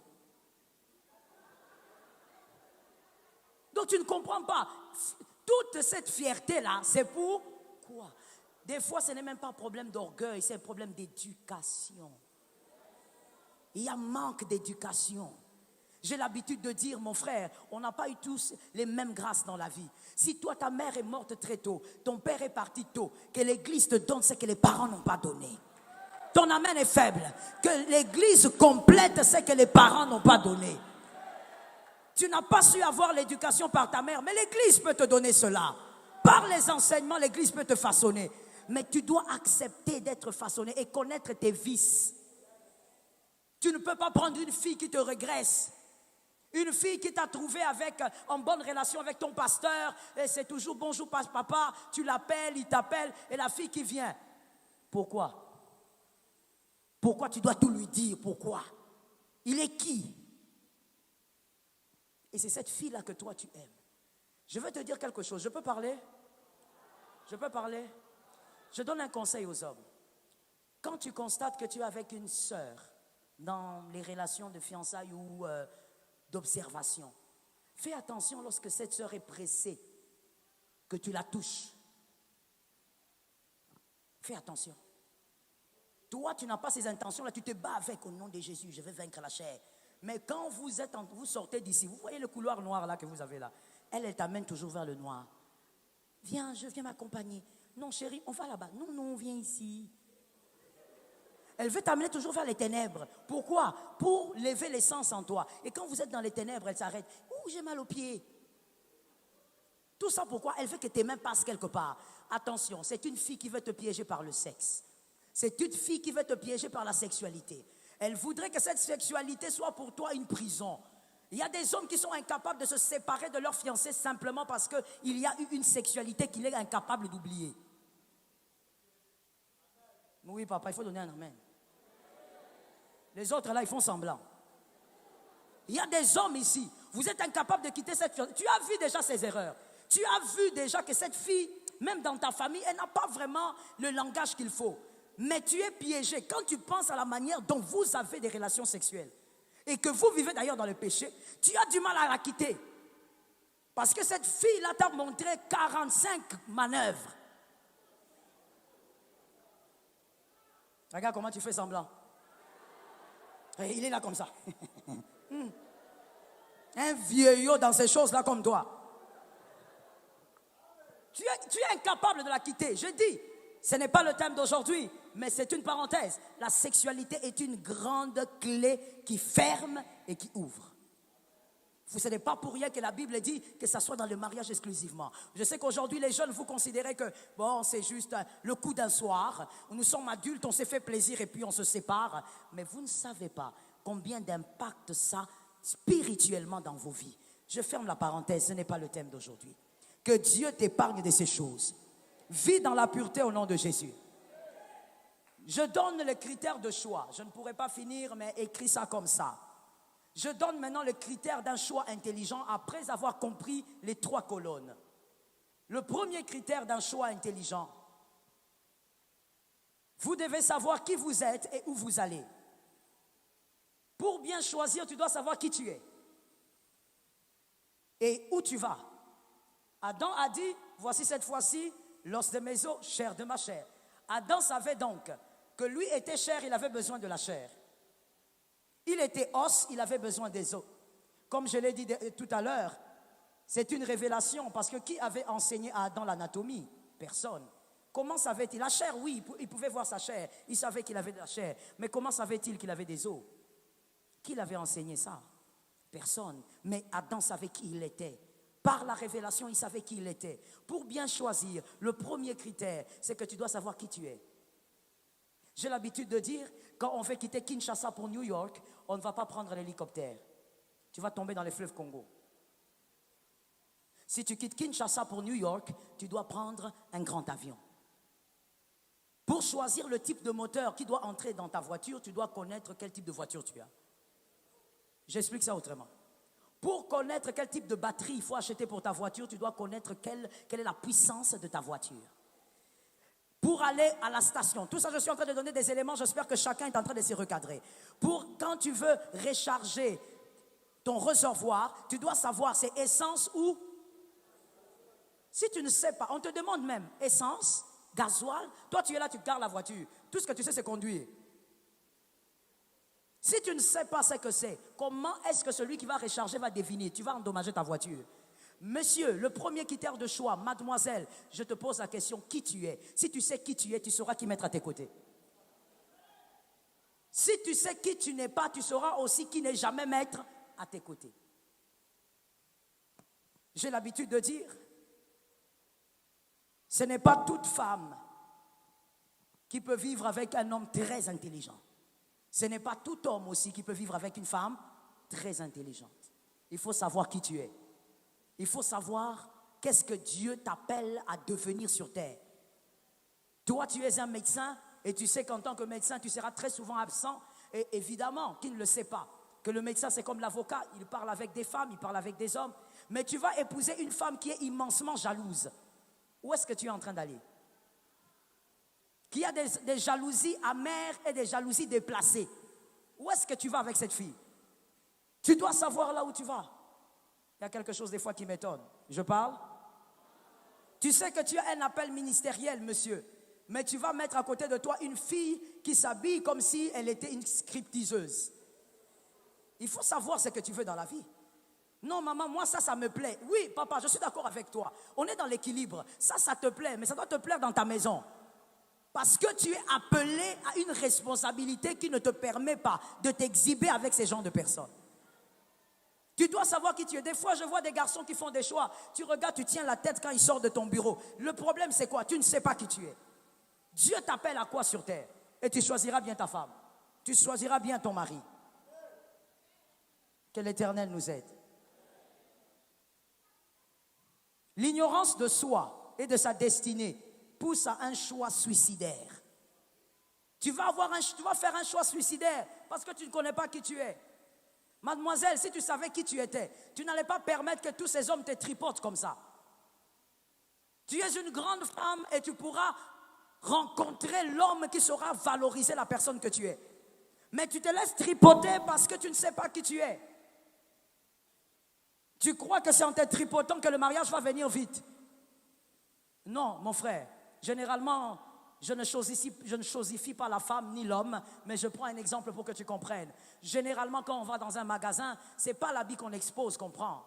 Donc tu ne comprends pas. Toute cette fierté-là, c'est pour quoi? Des fois, ce n'est même pas un problème d'orgueil, c'est un problème d'éducation. Il y a un manque d'éducation. J'ai l'habitude de dire, mon frère, on n'a pas eu tous les mêmes grâces dans la vie. Si toi, ta mère est morte très tôt, ton père est parti tôt, que l'église te donne ce que les parents n'ont pas donné. Ton amen est faible. Que l'église complète ce que les parents n'ont pas donné. Tu n'as pas su avoir l'éducation par ta mère, mais l'église peut te donner cela. Par les enseignements, l'église peut te façonner. Mais tu dois accepter d'être façonné et connaître tes vices. Tu ne peux pas prendre une fille qui te régresse. Une fille qui t'a trouvé en bonne relation avec ton pasteur, et c'est toujours bonjour papa, tu l'appelles, il t'appelle, et la fille qui vient. Pourquoi? Pourquoi tu dois tout lui dire? Pourquoi? Il est qui? Et c'est cette fille-là que toi tu aimes. Je vais te dire quelque chose. Je peux parler? Je peux parler? Je donne un conseil aux hommes. Quand tu constates que tu es avec une sœur dans les relations de fiançailles ou d'observation, fais attention lorsque cette sœur est pressée, que tu la touches. Fais attention. Toi, tu n'as pas ces intentions-là, tu te bats avec au nom de Jésus, je vais vaincre la chair. Mais quand vous sortez d'ici, vous voyez le couloir noir là que vous avez là, elle t'amène toujours vers le noir. Viens, je viens m'accompagner. Non chérie, on va là-bas. Non, viens ici. Elle veut t'amener toujours vers les ténèbres. Pourquoi? Pour lever l'essence en toi. Et quand vous êtes dans les ténèbres, elle s'arrête. Ouh, j'ai mal aux pieds. Tout ça pourquoi? Elle veut que tes mains passent quelque part. Attention, c'est une fille qui veut te piéger par le sexe. C'est une fille qui veut te piéger par la sexualité. Elle voudrait que cette sexualité soit pour toi une prison. Il y a des hommes qui sont incapables de se séparer de leur fiancée simplement parce qu'il y a eu une sexualité qu'il est incapable d'oublier. Oui, papa, il faut donner un amen. Les autres, là, ils font semblant. Il y a des hommes ici, vous êtes incapables de quitter cette fiancée. Tu as vu déjà ses erreurs. Tu as vu déjà que cette fille, même dans ta famille, elle n'a pas vraiment le langage qu'il faut. Mais tu es piégé. Quand tu penses à la manière dont vous avez des relations sexuelles, et que vous vivez d'ailleurs dans le péché, tu as du mal à la quitter. Parce que cette fille-là t'a montré 45 manœuvres. Regarde comment tu fais semblant. Et il est là comme ça. Un vieillot dans ces choses-là comme toi. Tu es incapable de la quitter. Je dis, ce n'est pas le thème d'aujourd'hui, mais c'est une parenthèse. La sexualité est une grande clé qui ferme et qui ouvre. Ce n'est pas pour rien que la Bible dit que ça soit dans le mariage exclusivement. Je sais qu'aujourd'hui, les jeunes, vous considérez que, bon, c'est juste le coup d'un soir. Nous sommes adultes, on s'est fait plaisir et puis on se sépare. Mais vous ne savez pas combien d'impact ça spirituellement dans vos vies. Je ferme la parenthèse, ce n'est pas le thème d'aujourd'hui. Que Dieu t'épargne de ces choses. Vis dans la pureté au nom de Jésus. Je donne les critères de choix. Je ne pourrai pas finir, mais écris ça comme ça. Je donne maintenant le critère d'un choix intelligent après avoir compris les 3 colonnes. Le premier critère d'un choix intelligent, vous devez savoir qui vous êtes et où vous allez. Pour bien choisir, tu dois savoir qui tu es et où tu vas. Adam a dit, voici cette fois-ci, l'os de mes os, chair de ma chair. Adam savait donc que lui était chair, il avait besoin de la chair. Il était os, il avait besoin des os. Comme je l'ai dit tout à l'heure, c'est une révélation parce que qui avait enseigné à Adam l'anatomie? Personne. Comment savait-il? La chair, oui, il pouvait voir sa chair. Il savait qu'il avait de la chair. Mais comment savait-il qu'il avait des os? Qui l'avait enseigné ça? Personne. Mais Adam savait qui il était. Par la révélation, il savait qui il était. Pour bien choisir, le premier critère, c'est que tu dois savoir qui tu es. J'ai l'habitude de dire, quand on fait quitter Kinshasa pour New York, on ne va pas prendre l'hélicoptère. Tu vas tomber dans les fleuves Congo. Si tu quittes Kinshasa pour New York, tu dois prendre un grand avion. Pour choisir le type de moteur qui doit entrer dans ta voiture, tu dois connaître quel type de voiture tu as. J'explique ça autrement. Pour connaître quel type de batterie il faut acheter pour ta voiture, tu dois connaître quelle est la puissance de ta voiture. Pour aller à la station, tout ça je suis en train de donner des éléments, j'espère que chacun est en train de se recadrer. Pour quand tu veux recharger ton réservoir, tu dois savoir c'est essence ou... Si tu ne sais pas, on te demande même essence, gasoil, toi tu es là, tu gares la voiture. Tout ce que tu sais c'est conduire. Si tu ne sais pas ce que c'est, comment est-ce que celui qui va recharger va deviner? Tu vas endommager ta voiture. Monsieur, le premier critère de choix, mademoiselle, je te pose la question, qui tu es? Si tu sais qui tu es, tu sauras qui mettre à tes côtés. Si tu sais qui tu n'es pas, tu sauras aussi qui n'est jamais mettre à tes côtés. J'ai l'habitude de dire, ce n'est pas toute femme qui peut vivre avec un homme très intelligent. Ce n'est pas tout homme aussi qui peut vivre avec une femme très intelligente. Il faut savoir qui tu es. Il faut savoir qu'est-ce que Dieu t'appelle à devenir sur terre. Toi, tu es un médecin et tu sais qu'en tant que médecin, tu seras très souvent absent. Et évidemment, qui ne le sait pas, que le médecin, c'est comme l'avocat, il parle avec des femmes, il parle avec des hommes. Mais tu vas épouser une femme qui est immensement jalouse. Où est-ce que tu es en train d'aller? Qui a des jalousies amères et des jalousies déplacées. Où est-ce que tu vas avec cette fille? Tu dois savoir là où tu vas. Il y a quelque chose des fois qui m'étonne. Je parle? Tu sais que tu as un appel ministériel, monsieur, mais tu vas mettre à côté de toi une fille qui s'habille comme si elle était une scriptiseuse. Il faut savoir ce que tu veux dans la vie. Non, maman, moi, ça me plaît. Oui, papa, je suis d'accord avec toi. On est dans l'équilibre. Ça te plaît, mais ça doit te plaire dans ta maison. Parce que tu es appelé à une responsabilité qui ne te permet pas de t'exhiber avec ces genres de personnes. Tu dois savoir qui tu es. Des fois, je vois des garçons qui font des choix. Tu regardes, tu tiens la tête quand ils sortent de ton bureau. Le problème, c'est quoi? Tu ne sais pas qui tu es. Dieu t'appelle à quoi sur terre? Et tu choisiras bien ta femme. Tu choisiras bien ton mari. Que l'Éternel nous aide. L'ignorance de soi et de sa destinée pousse à un choix suicidaire. Tu vas faire un choix suicidaire parce que tu ne connais pas qui tu es. Mademoiselle, si tu savais qui tu étais, tu n'allais pas permettre que tous ces hommes te tripotent comme ça. Tu es une grande femme et tu pourras rencontrer l'homme qui saura valoriser la personne que tu es. Mais tu te laisses tripoter parce que tu ne sais pas qui tu es. Tu crois que c'est en te tripotant que le mariage va venir vite. Non, mon frère. Généralement, je ne chosifie pas la femme ni l'homme, mais je prends un exemple pour que tu comprennes. Généralement, quand on va dans un magasin, ce n'est pas l'habit qu'on expose qu'on prend.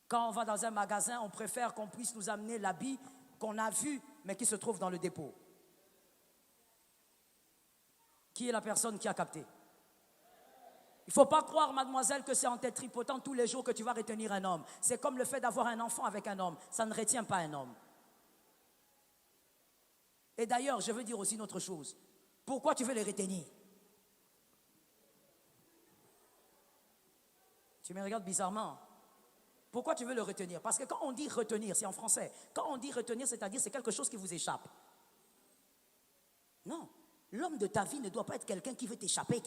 Quand on va dans un magasin, on préfère qu'on puisse nous amener l'habit qu'on a vu, mais qui se trouve dans le dépôt. Qui est la personne qui a capté? Il ne faut pas croire, mademoiselle, que c'est en te tripotant tous les jours que tu vas retenir un homme. C'est comme le fait d'avoir un enfant avec un homme. Ça ne retient pas un homme. Et d'ailleurs, je veux dire aussi une autre chose. Pourquoi tu veux les retenir? Tu me regardes bizarrement. Pourquoi tu veux le retenir? Parce que quand on dit retenir, c'est en français. Quand on dit retenir, c'est-à-dire c'est quelque chose qui vous échappe. Non. L'homme de ta vie ne doit pas être quelqu'un qui veut t'échapper,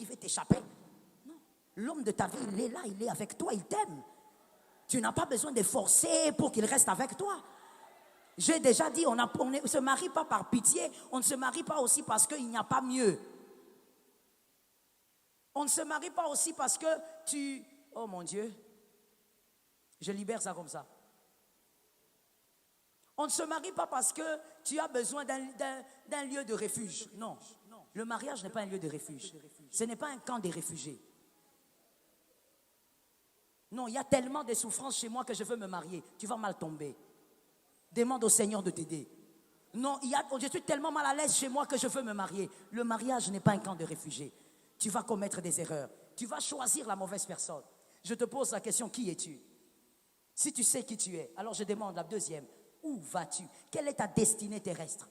Non. L'homme de ta vie, il est là, il est avec toi, il t'aime. Tu n'as pas besoin de forcer pour qu'il reste avec toi. J'ai déjà dit, on ne se marie pas par pitié, on ne se marie pas aussi parce qu'il n'y a pas mieux. On ne se marie pas aussi parce que tu... Oh mon Dieu, je libère ça comme ça. On ne se marie pas parce que tu as besoin d'un lieu de refuge. Non, le mariage n'est pas un lieu de refuge. Ce n'est pas un camp des réfugiés. Non, il y a tellement de souffrances chez moi que je veux me marier. Tu vas mal tomber. Demande au Seigneur de t'aider. Non, je suis tellement mal à l'aise chez moi que je veux me marier. Le mariage n'est pas un camp de réfugiés. Tu vas commettre des erreurs. Tu vas choisir la mauvaise personne. Je te pose la question, qui es-tu? Si tu sais qui tu es, alors je demande la deuxième. Où vas-tu? Quelle est ta destinée terrestre?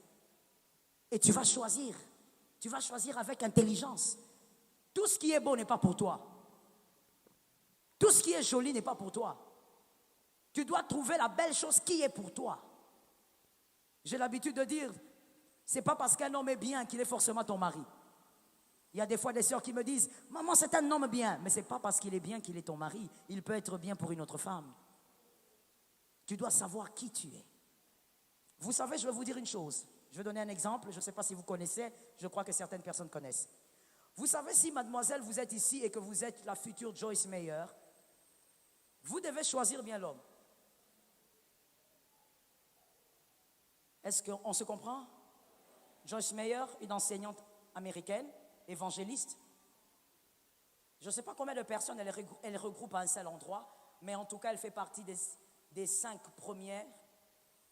Et tu vas choisir. Tu vas choisir avec intelligence. Tout ce qui est beau n'est pas pour toi. Tout ce qui est joli n'est pas pour toi. Tu dois trouver la belle chose qui est pour toi. J'ai l'habitude de dire, c'est pas parce qu'un homme est bien qu'il est forcément ton mari. Il y a des fois des sœurs qui me disent, maman, c'est un homme bien. Mais c'est pas parce qu'il est bien qu'il est ton mari. Il peut être bien pour une autre femme. Tu dois savoir qui tu es. Vous savez, je vais vous dire une chose. Je vais donner un exemple. Je ne sais pas si vous connaissez. Je crois que certaines personnes connaissent. Vous savez, si mademoiselle, vous êtes ici et que vous êtes la future Joyce Meyer, vous devez choisir bien l'homme. Est-ce qu'on se comprend? Joyce Meyer, une enseignante américaine, évangéliste. Je ne sais pas combien de personnes elle regroupe à un seul endroit, mais en tout cas, elle fait partie des 5 premières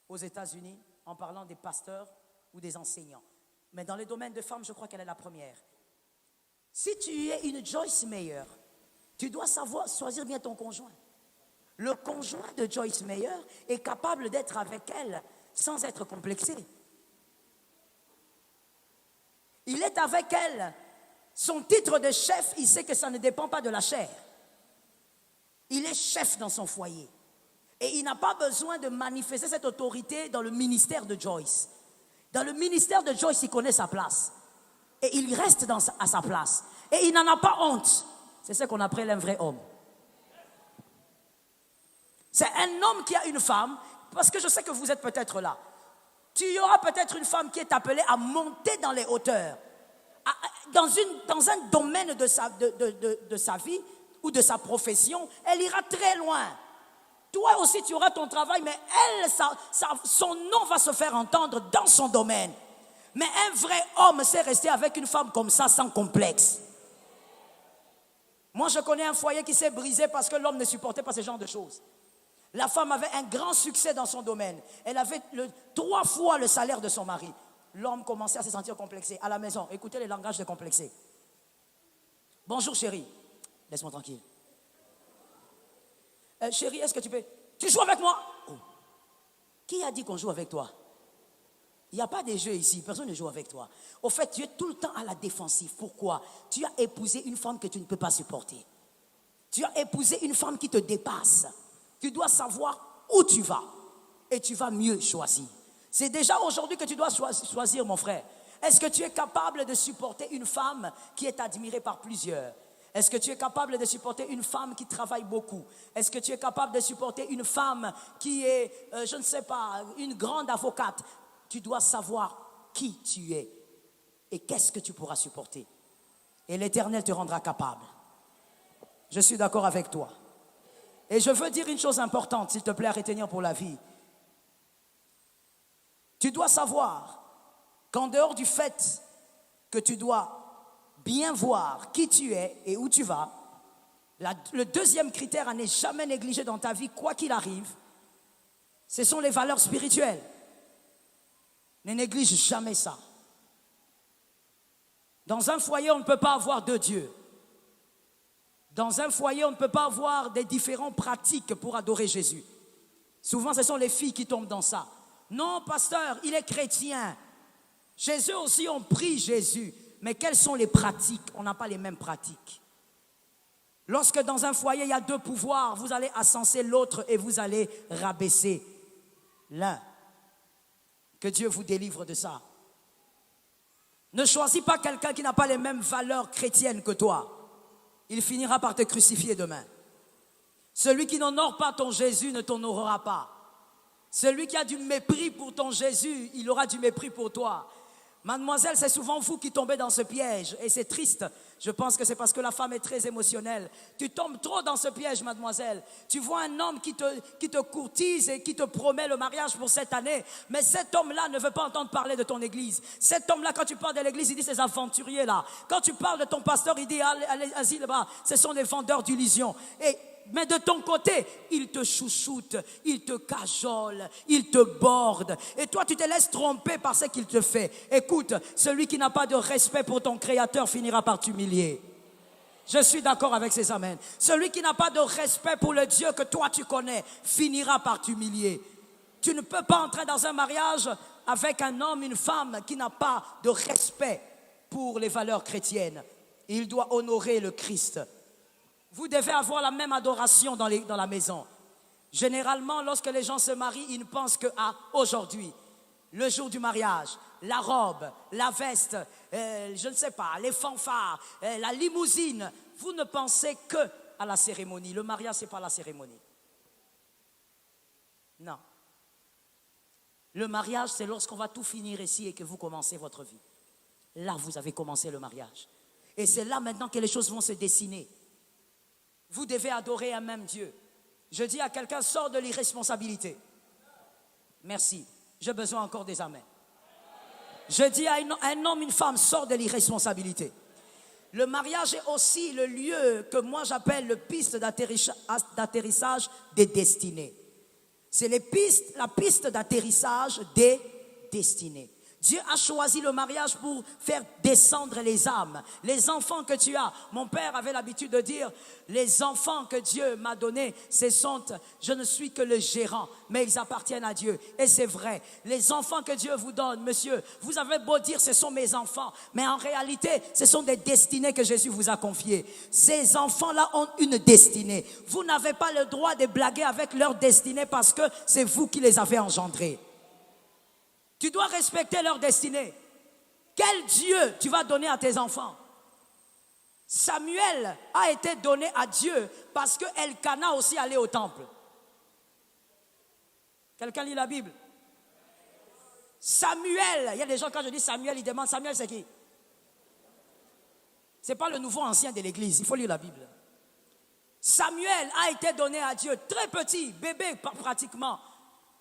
aux États-Unis en parlant des pasteurs ou des enseignants. Mais dans les domaines de femmes, je crois qu'elle est la première. Si tu es une Joyce Meyer, tu dois savoir choisir bien ton conjoint. Le conjoint de Joyce Meyer est capable d'être avec elle sans être complexé. Il est avec elle. Son titre de chef, il sait que ça ne dépend pas de la chair. Il est chef dans son foyer. Et il n'a pas besoin de manifester cette autorité dans le ministère de Joyce. Dans le ministère de Joyce, il connaît sa place. Et il reste à sa place. Et il n'en a pas honte. C'est ce qu'on appelle un vrai homme. C'est un homme qui a une femme, parce que je sais que vous êtes peut-être là. Tu y auras peut-être une femme qui est appelée à monter dans les hauteurs. Dans un domaine de sa vie ou de sa profession, elle ira très loin. Toi aussi, tu auras ton travail, mais elle, son nom va se faire entendre dans son domaine. Mais un vrai homme sait rester avec une femme comme ça, sans complexe. Moi, je connais un foyer qui s'est brisé parce que l'homme ne supportait pas ce genre de choses. La femme avait un grand succès dans son domaine. Elle avait 3 fois le salaire de son mari. L'homme commençait à se sentir complexé. À la maison, écoutez les langages de complexé. Bonjour chérie. Laisse-moi tranquille. Chérie, est-ce que tu peux... Tu joues avec moi? Oh. Qui a dit qu'on joue avec toi? Il n'y a pas de jeu ici. Personne ne joue avec toi. Au fait, tu es tout le temps à la défensive. Pourquoi? Tu as épousé une femme que tu ne peux pas supporter. Tu as épousé une femme qui te dépasse. Tu dois savoir où tu vas. Et tu vas mieux choisir. C'est déjà aujourd'hui que tu dois choisir, mon frère. Est-ce que tu es capable de supporter une femme qui est admirée par plusieurs? Est-ce que tu es capable de supporter une femme qui travaille beaucoup? Est-ce que tu es capable de supporter une femme qui est, je ne sais pas, une grande avocate? Tu dois savoir qui tu es et qu'est-ce que tu pourras supporter. Et l'Éternel te rendra capable. Je suis d'accord avec toi. Et je veux dire une chose importante, s'il te plaît, à retenir pour la vie. Tu dois savoir qu'en dehors du fait que tu dois bien voir qui tu es et où tu vas, le deuxième critère à ne jamais négliger dans ta vie, quoi qu'il arrive, ce sont les valeurs spirituelles. Ne néglige jamais ça. Dans un foyer, on ne peut pas avoir 2 dieux. Dans un foyer, on ne peut pas avoir des différentes pratiques pour adorer Jésus. Souvent, ce sont les filles qui tombent dans ça. Non, pasteur, il est chrétien. Jésus aussi, on prie Jésus. Mais quelles sont les pratiques? On n'a pas les mêmes pratiques. Lorsque dans un foyer, il y a deux pouvoirs, vous allez ascenser l'autre et vous allez rabaisser l'un. Que Dieu vous délivre de ça. Ne choisis pas quelqu'un qui n'a pas les mêmes valeurs chrétiennes que toi. Il finira par te crucifier demain. Celui qui n'honore pas ton Jésus ne t'honorera pas. Celui qui a du mépris pour ton Jésus, il aura du mépris pour toi. Mademoiselle, c'est souvent vous qui tombez dans ce piège et c'est triste. Je pense que c'est parce que la femme est très émotionnelle. Tu tombes trop dans ce piège, mademoiselle. Tu vois un homme qui te courtise et qui te promet le mariage pour cette année. Mais cet homme-là ne veut pas entendre parler de ton église. Cet homme-là, quand tu parles de l'église, il dit ces aventuriers-là. Quand tu parles de ton pasteur, il dit allez là-bas, ce sont des vendeurs d'illusions. Mais de ton côté, il te chouchoute, il te cajole, il te borde. Et toi, tu te laisses tromper par ce qu'il te fait. Écoute, celui qui n'a pas de respect pour ton Créateur finira par t'humilier. Je suis d'accord avec ces amens. Celui qui n'a pas de respect pour le Dieu que toi tu connais finira par t'humilier. Tu ne peux pas entrer dans un mariage avec un homme, une femme qui n'a pas de respect pour les valeurs chrétiennes. Il doit honorer le Christ. Vous devez avoir la même adoration dans la maison. Généralement, lorsque les gens se marient, ils ne pensent qu'à aujourd'hui, le jour du mariage, la robe, la veste, je ne sais pas, les fanfares, la limousine. Vous ne pensez qu'à la cérémonie. Le mariage, ce n'est pas la cérémonie. Non. Le mariage, c'est lorsqu'on va tout finir ici et que vous commencez votre vie. Là, vous avez commencé le mariage. Et c'est là maintenant que les choses vont se dessiner. Vous devez adorer un même Dieu. Je dis à quelqu'un, sors de l'irresponsabilité. Merci. J'ai besoin encore des amens. Je dis à un homme, une femme, sors de l'irresponsabilité. Le mariage est aussi le lieu que moi j'appelle le piste d'atterrissage des destinées. C'est la piste d'atterrissage des destinées. Dieu a choisi le mariage pour faire descendre les âmes, les enfants que tu as. Mon père avait l'habitude de dire, les enfants que Dieu m'a donnés, je ne suis que le gérant, mais ils appartiennent à Dieu. Et c'est vrai, les enfants que Dieu vous donne, monsieur, vous avez beau dire ce sont mes enfants, mais en réalité, ce sont des destinées que Jésus vous a confiées. Ces enfants-là ont une destinée. Vous n'avez pas le droit de blaguer avec leur destinée parce que c'est vous qui les avez engendrés. Tu dois respecter leur destinée. Quel Dieu tu vas donner à tes enfants? Samuel a été donné à Dieu parce que Elkana aussi allait au temple. Quelqu'un lit la Bible? Samuel, il y a des gens quand je dis Samuel, ils demandent Samuel c'est qui? Ce n'est pas le nouveau ancien de l'église, il faut lire la Bible. Samuel a été donné à Dieu, très petit, bébé pratiquement.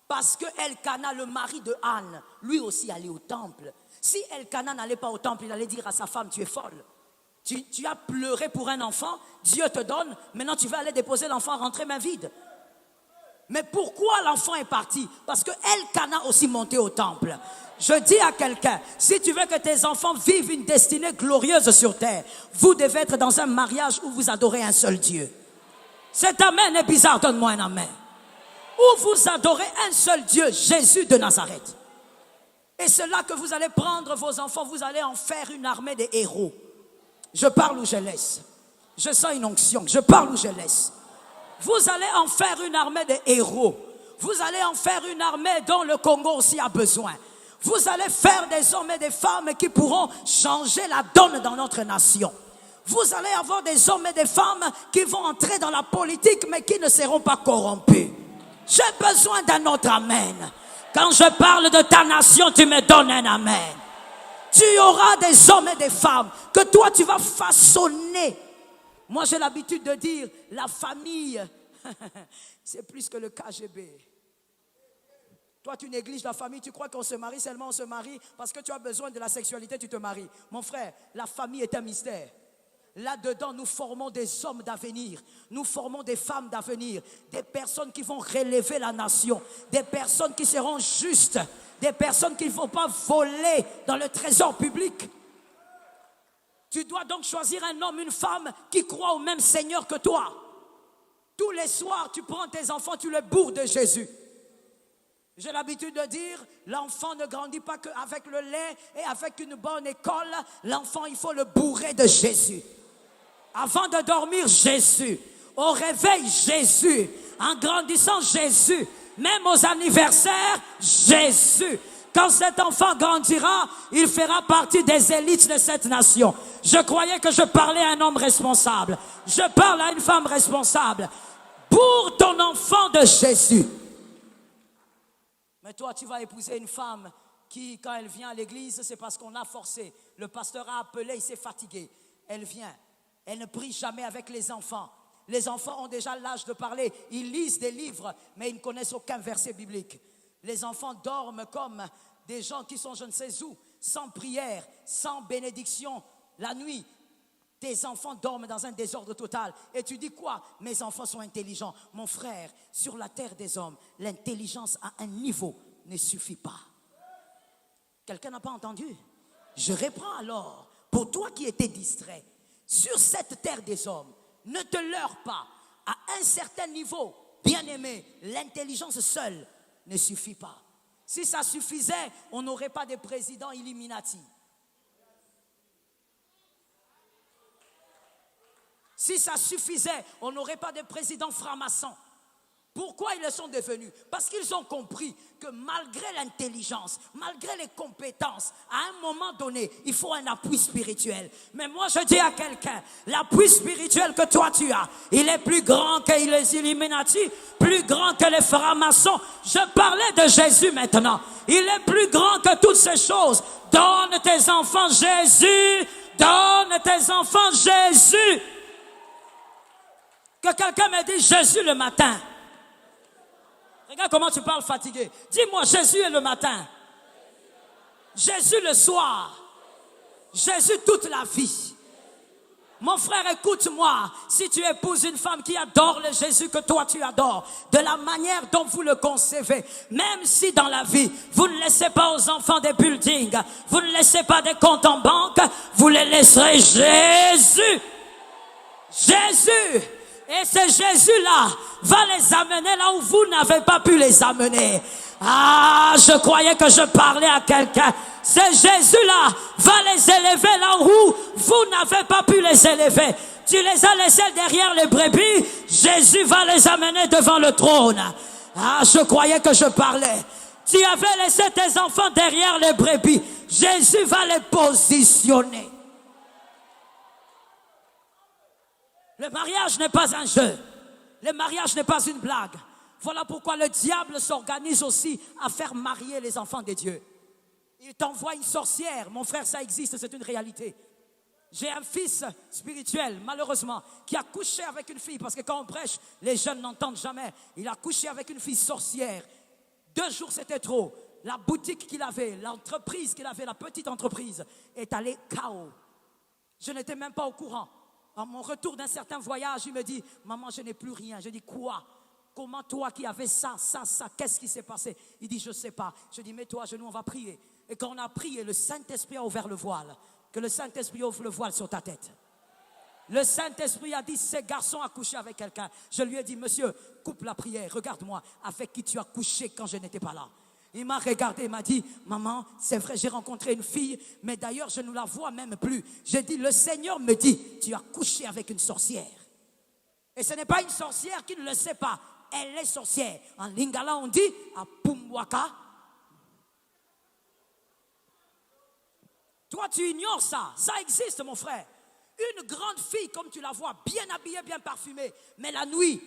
Parce que Elkana, le mari de Anne, lui aussi allait au temple. Si Elkana n'allait pas au temple, il allait dire à sa femme, tu es folle. Tu as pleuré pour un enfant, Dieu te donne, maintenant tu vas aller déposer l'enfant, rentrer main vide. Mais pourquoi l'enfant est parti? Parce que Elkana aussi montait au temple. Je dis à quelqu'un, si tu veux que tes enfants vivent une destinée glorieuse sur terre, vous devez être dans un mariage où vous adorez un seul Dieu. Cet amen est bizarre, donne-moi un amen. Où vous adorez un seul Dieu, Jésus de Nazareth. Et c'est là que vous allez prendre vos enfants, vous allez en faire une armée de héros. Je parle ou je laisse. Je sens une onction, je parle ou je laisse. Vous allez en faire une armée de héros. Vous allez en faire une armée dont le Congo aussi a besoin. Vous allez faire des hommes et des femmes qui pourront changer la donne dans notre nation. Vous allez avoir des hommes et des femmes qui vont entrer dans la politique mais qui ne seront pas corrompus. J'ai besoin d'un autre amen. Quand je parle de ta nation, tu me donnes un amen. Tu auras des hommes et des femmes que toi tu vas façonner. Moi j'ai l'habitude de dire, la famille, c'est plus que le KGB. Toi tu négliges la famille, tu crois qu'on se marie seulement, on se marie parce que tu as besoin de la sexualité, tu te maries. Mon frère, la famille est un mystère. Là-dedans, nous formons des hommes d'avenir, nous formons des femmes d'avenir, des personnes qui vont relever la nation, des personnes qui seront justes, des personnes qui ne vont pas voler dans le trésor public. Tu dois donc choisir un homme, une femme qui croit au même Seigneur que toi. Tous les soirs, tu prends tes enfants, tu les bourres de Jésus. J'ai l'habitude de dire, l'enfant ne grandit pas qu'avec le lait et avec une bonne école. L'enfant, il faut le bourrer de Jésus. Avant de dormir, Jésus. Au réveil, Jésus. En grandissant, Jésus. Même aux anniversaires, Jésus. Quand cet enfant grandira, il fera partie des élites de cette nation. Je croyais que je parlais à un homme responsable. Je parle à une femme responsable. Pour ton enfant de Jésus. Mais toi, tu vas épouser une femme qui, quand elle vient à l'église, c'est parce qu'on l'a forcée. Le pasteur a appelé, il s'est fatigué. Elle vient. Elle ne prie jamais avec les enfants. Les enfants ont déjà l'âge de parler. Ils lisent des livres, mais ils ne connaissent aucun verset biblique. Les enfants dorment comme des gens qui sont je ne sais où, sans prière, sans bénédiction. La nuit, tes enfants dorment dans un désordre total. Et tu dis quoi? Mes enfants sont intelligents. Mon frère, sur la terre des hommes, l'intelligence à un niveau ne suffit pas. Quelqu'un n'a pas entendu? Je reprends alors. Pour toi qui étais distrait, sur cette terre des hommes, ne te leurre pas. À un certain niveau, bien-aimé, l'intelligence seule ne suffit pas. Si ça suffisait, on n'aurait pas de président Illuminati. Si ça suffisait, on n'aurait pas de président franc-maçon. Pourquoi ils le sont devenus? Parce qu'ils ont compris que malgré l'intelligence, malgré les compétences, à un moment donné, il faut un appui spirituel. Mais moi, je dis à quelqu'un, l'appui spirituel que toi tu as, il est plus grand que les Illuminati, plus grand que les francs-maçons. Je parlais de Jésus maintenant. Il est plus grand que toutes ces choses. Donne tes enfants Jésus. Donne tes enfants Jésus. Que quelqu'un me dise Jésus le matin. Regarde comment tu parles fatigué. Dis-moi Jésus est le matin. Jésus le soir. Jésus toute la vie. Mon frère, écoute-moi. Si tu épouses une femme qui adore le Jésus que toi tu adores, de la manière dont vous le concevez, même si dans la vie, vous ne laissez pas aux enfants des buildings, vous ne laissez pas des comptes en banque, vous les laisserez Jésus. Jésus. Et ce Jésus-là va les amener là où vous n'avez pas pu les amener. Ah, je croyais que je parlais à quelqu'un. Ce Jésus-là va les élever là où vous n'avez pas pu les élever. Tu les as laissés derrière les brebis. Jésus va les amener devant le trône. Ah, je croyais que je parlais. Tu avais laissé tes enfants derrière les brebis. Jésus va les positionner. Le mariage n'est pas un jeu. Le mariage n'est pas une blague. Voilà pourquoi le diable s'organise aussi à faire marier les enfants de Dieu. Il t'envoie une sorcière. Mon frère, ça existe, c'est une réalité. J'ai un fils spirituel, malheureusement, qui a couché avec une fille. Parce que quand on prêche, les jeunes n'entendent jamais. Il a couché avec une fille sorcière. 2 jours, c'était trop. La boutique qu'il avait, l'entreprise qu'il avait, la petite entreprise, est allée KO. Je n'étais même pas au courant. À mon retour d'un certain voyage, il me dit, maman, je n'ai plus rien. Je dis, quoi? Comment toi qui avais ça, qu'est-ce qui s'est passé? Il dit, je ne sais pas. Je dis, mets-toi à genoux, on va prier. Et quand on a prié, le Saint-Esprit a ouvert le voile. Que le Saint-Esprit ouvre le voile sur ta tête. Le Saint-Esprit a dit, ce garçon a couché avec quelqu'un. Je lui ai dit, monsieur, coupe la prière, regarde-moi, avec qui tu as couché quand je n'étais pas là. Il m'a regardé, il m'a dit, maman, c'est vrai, j'ai rencontré une fille, mais d'ailleurs, je ne la vois même plus. J'ai dit, le Seigneur me dit, tu as couché avec une sorcière. Et ce n'est pas une sorcière qui ne le sait pas. Elle est sorcière. En lingala, on dit, à Pumbwaka. Toi, tu ignores ça. Ça existe, mon frère. Une grande fille, comme tu la vois, bien habillée, bien parfumée. Mais la nuit,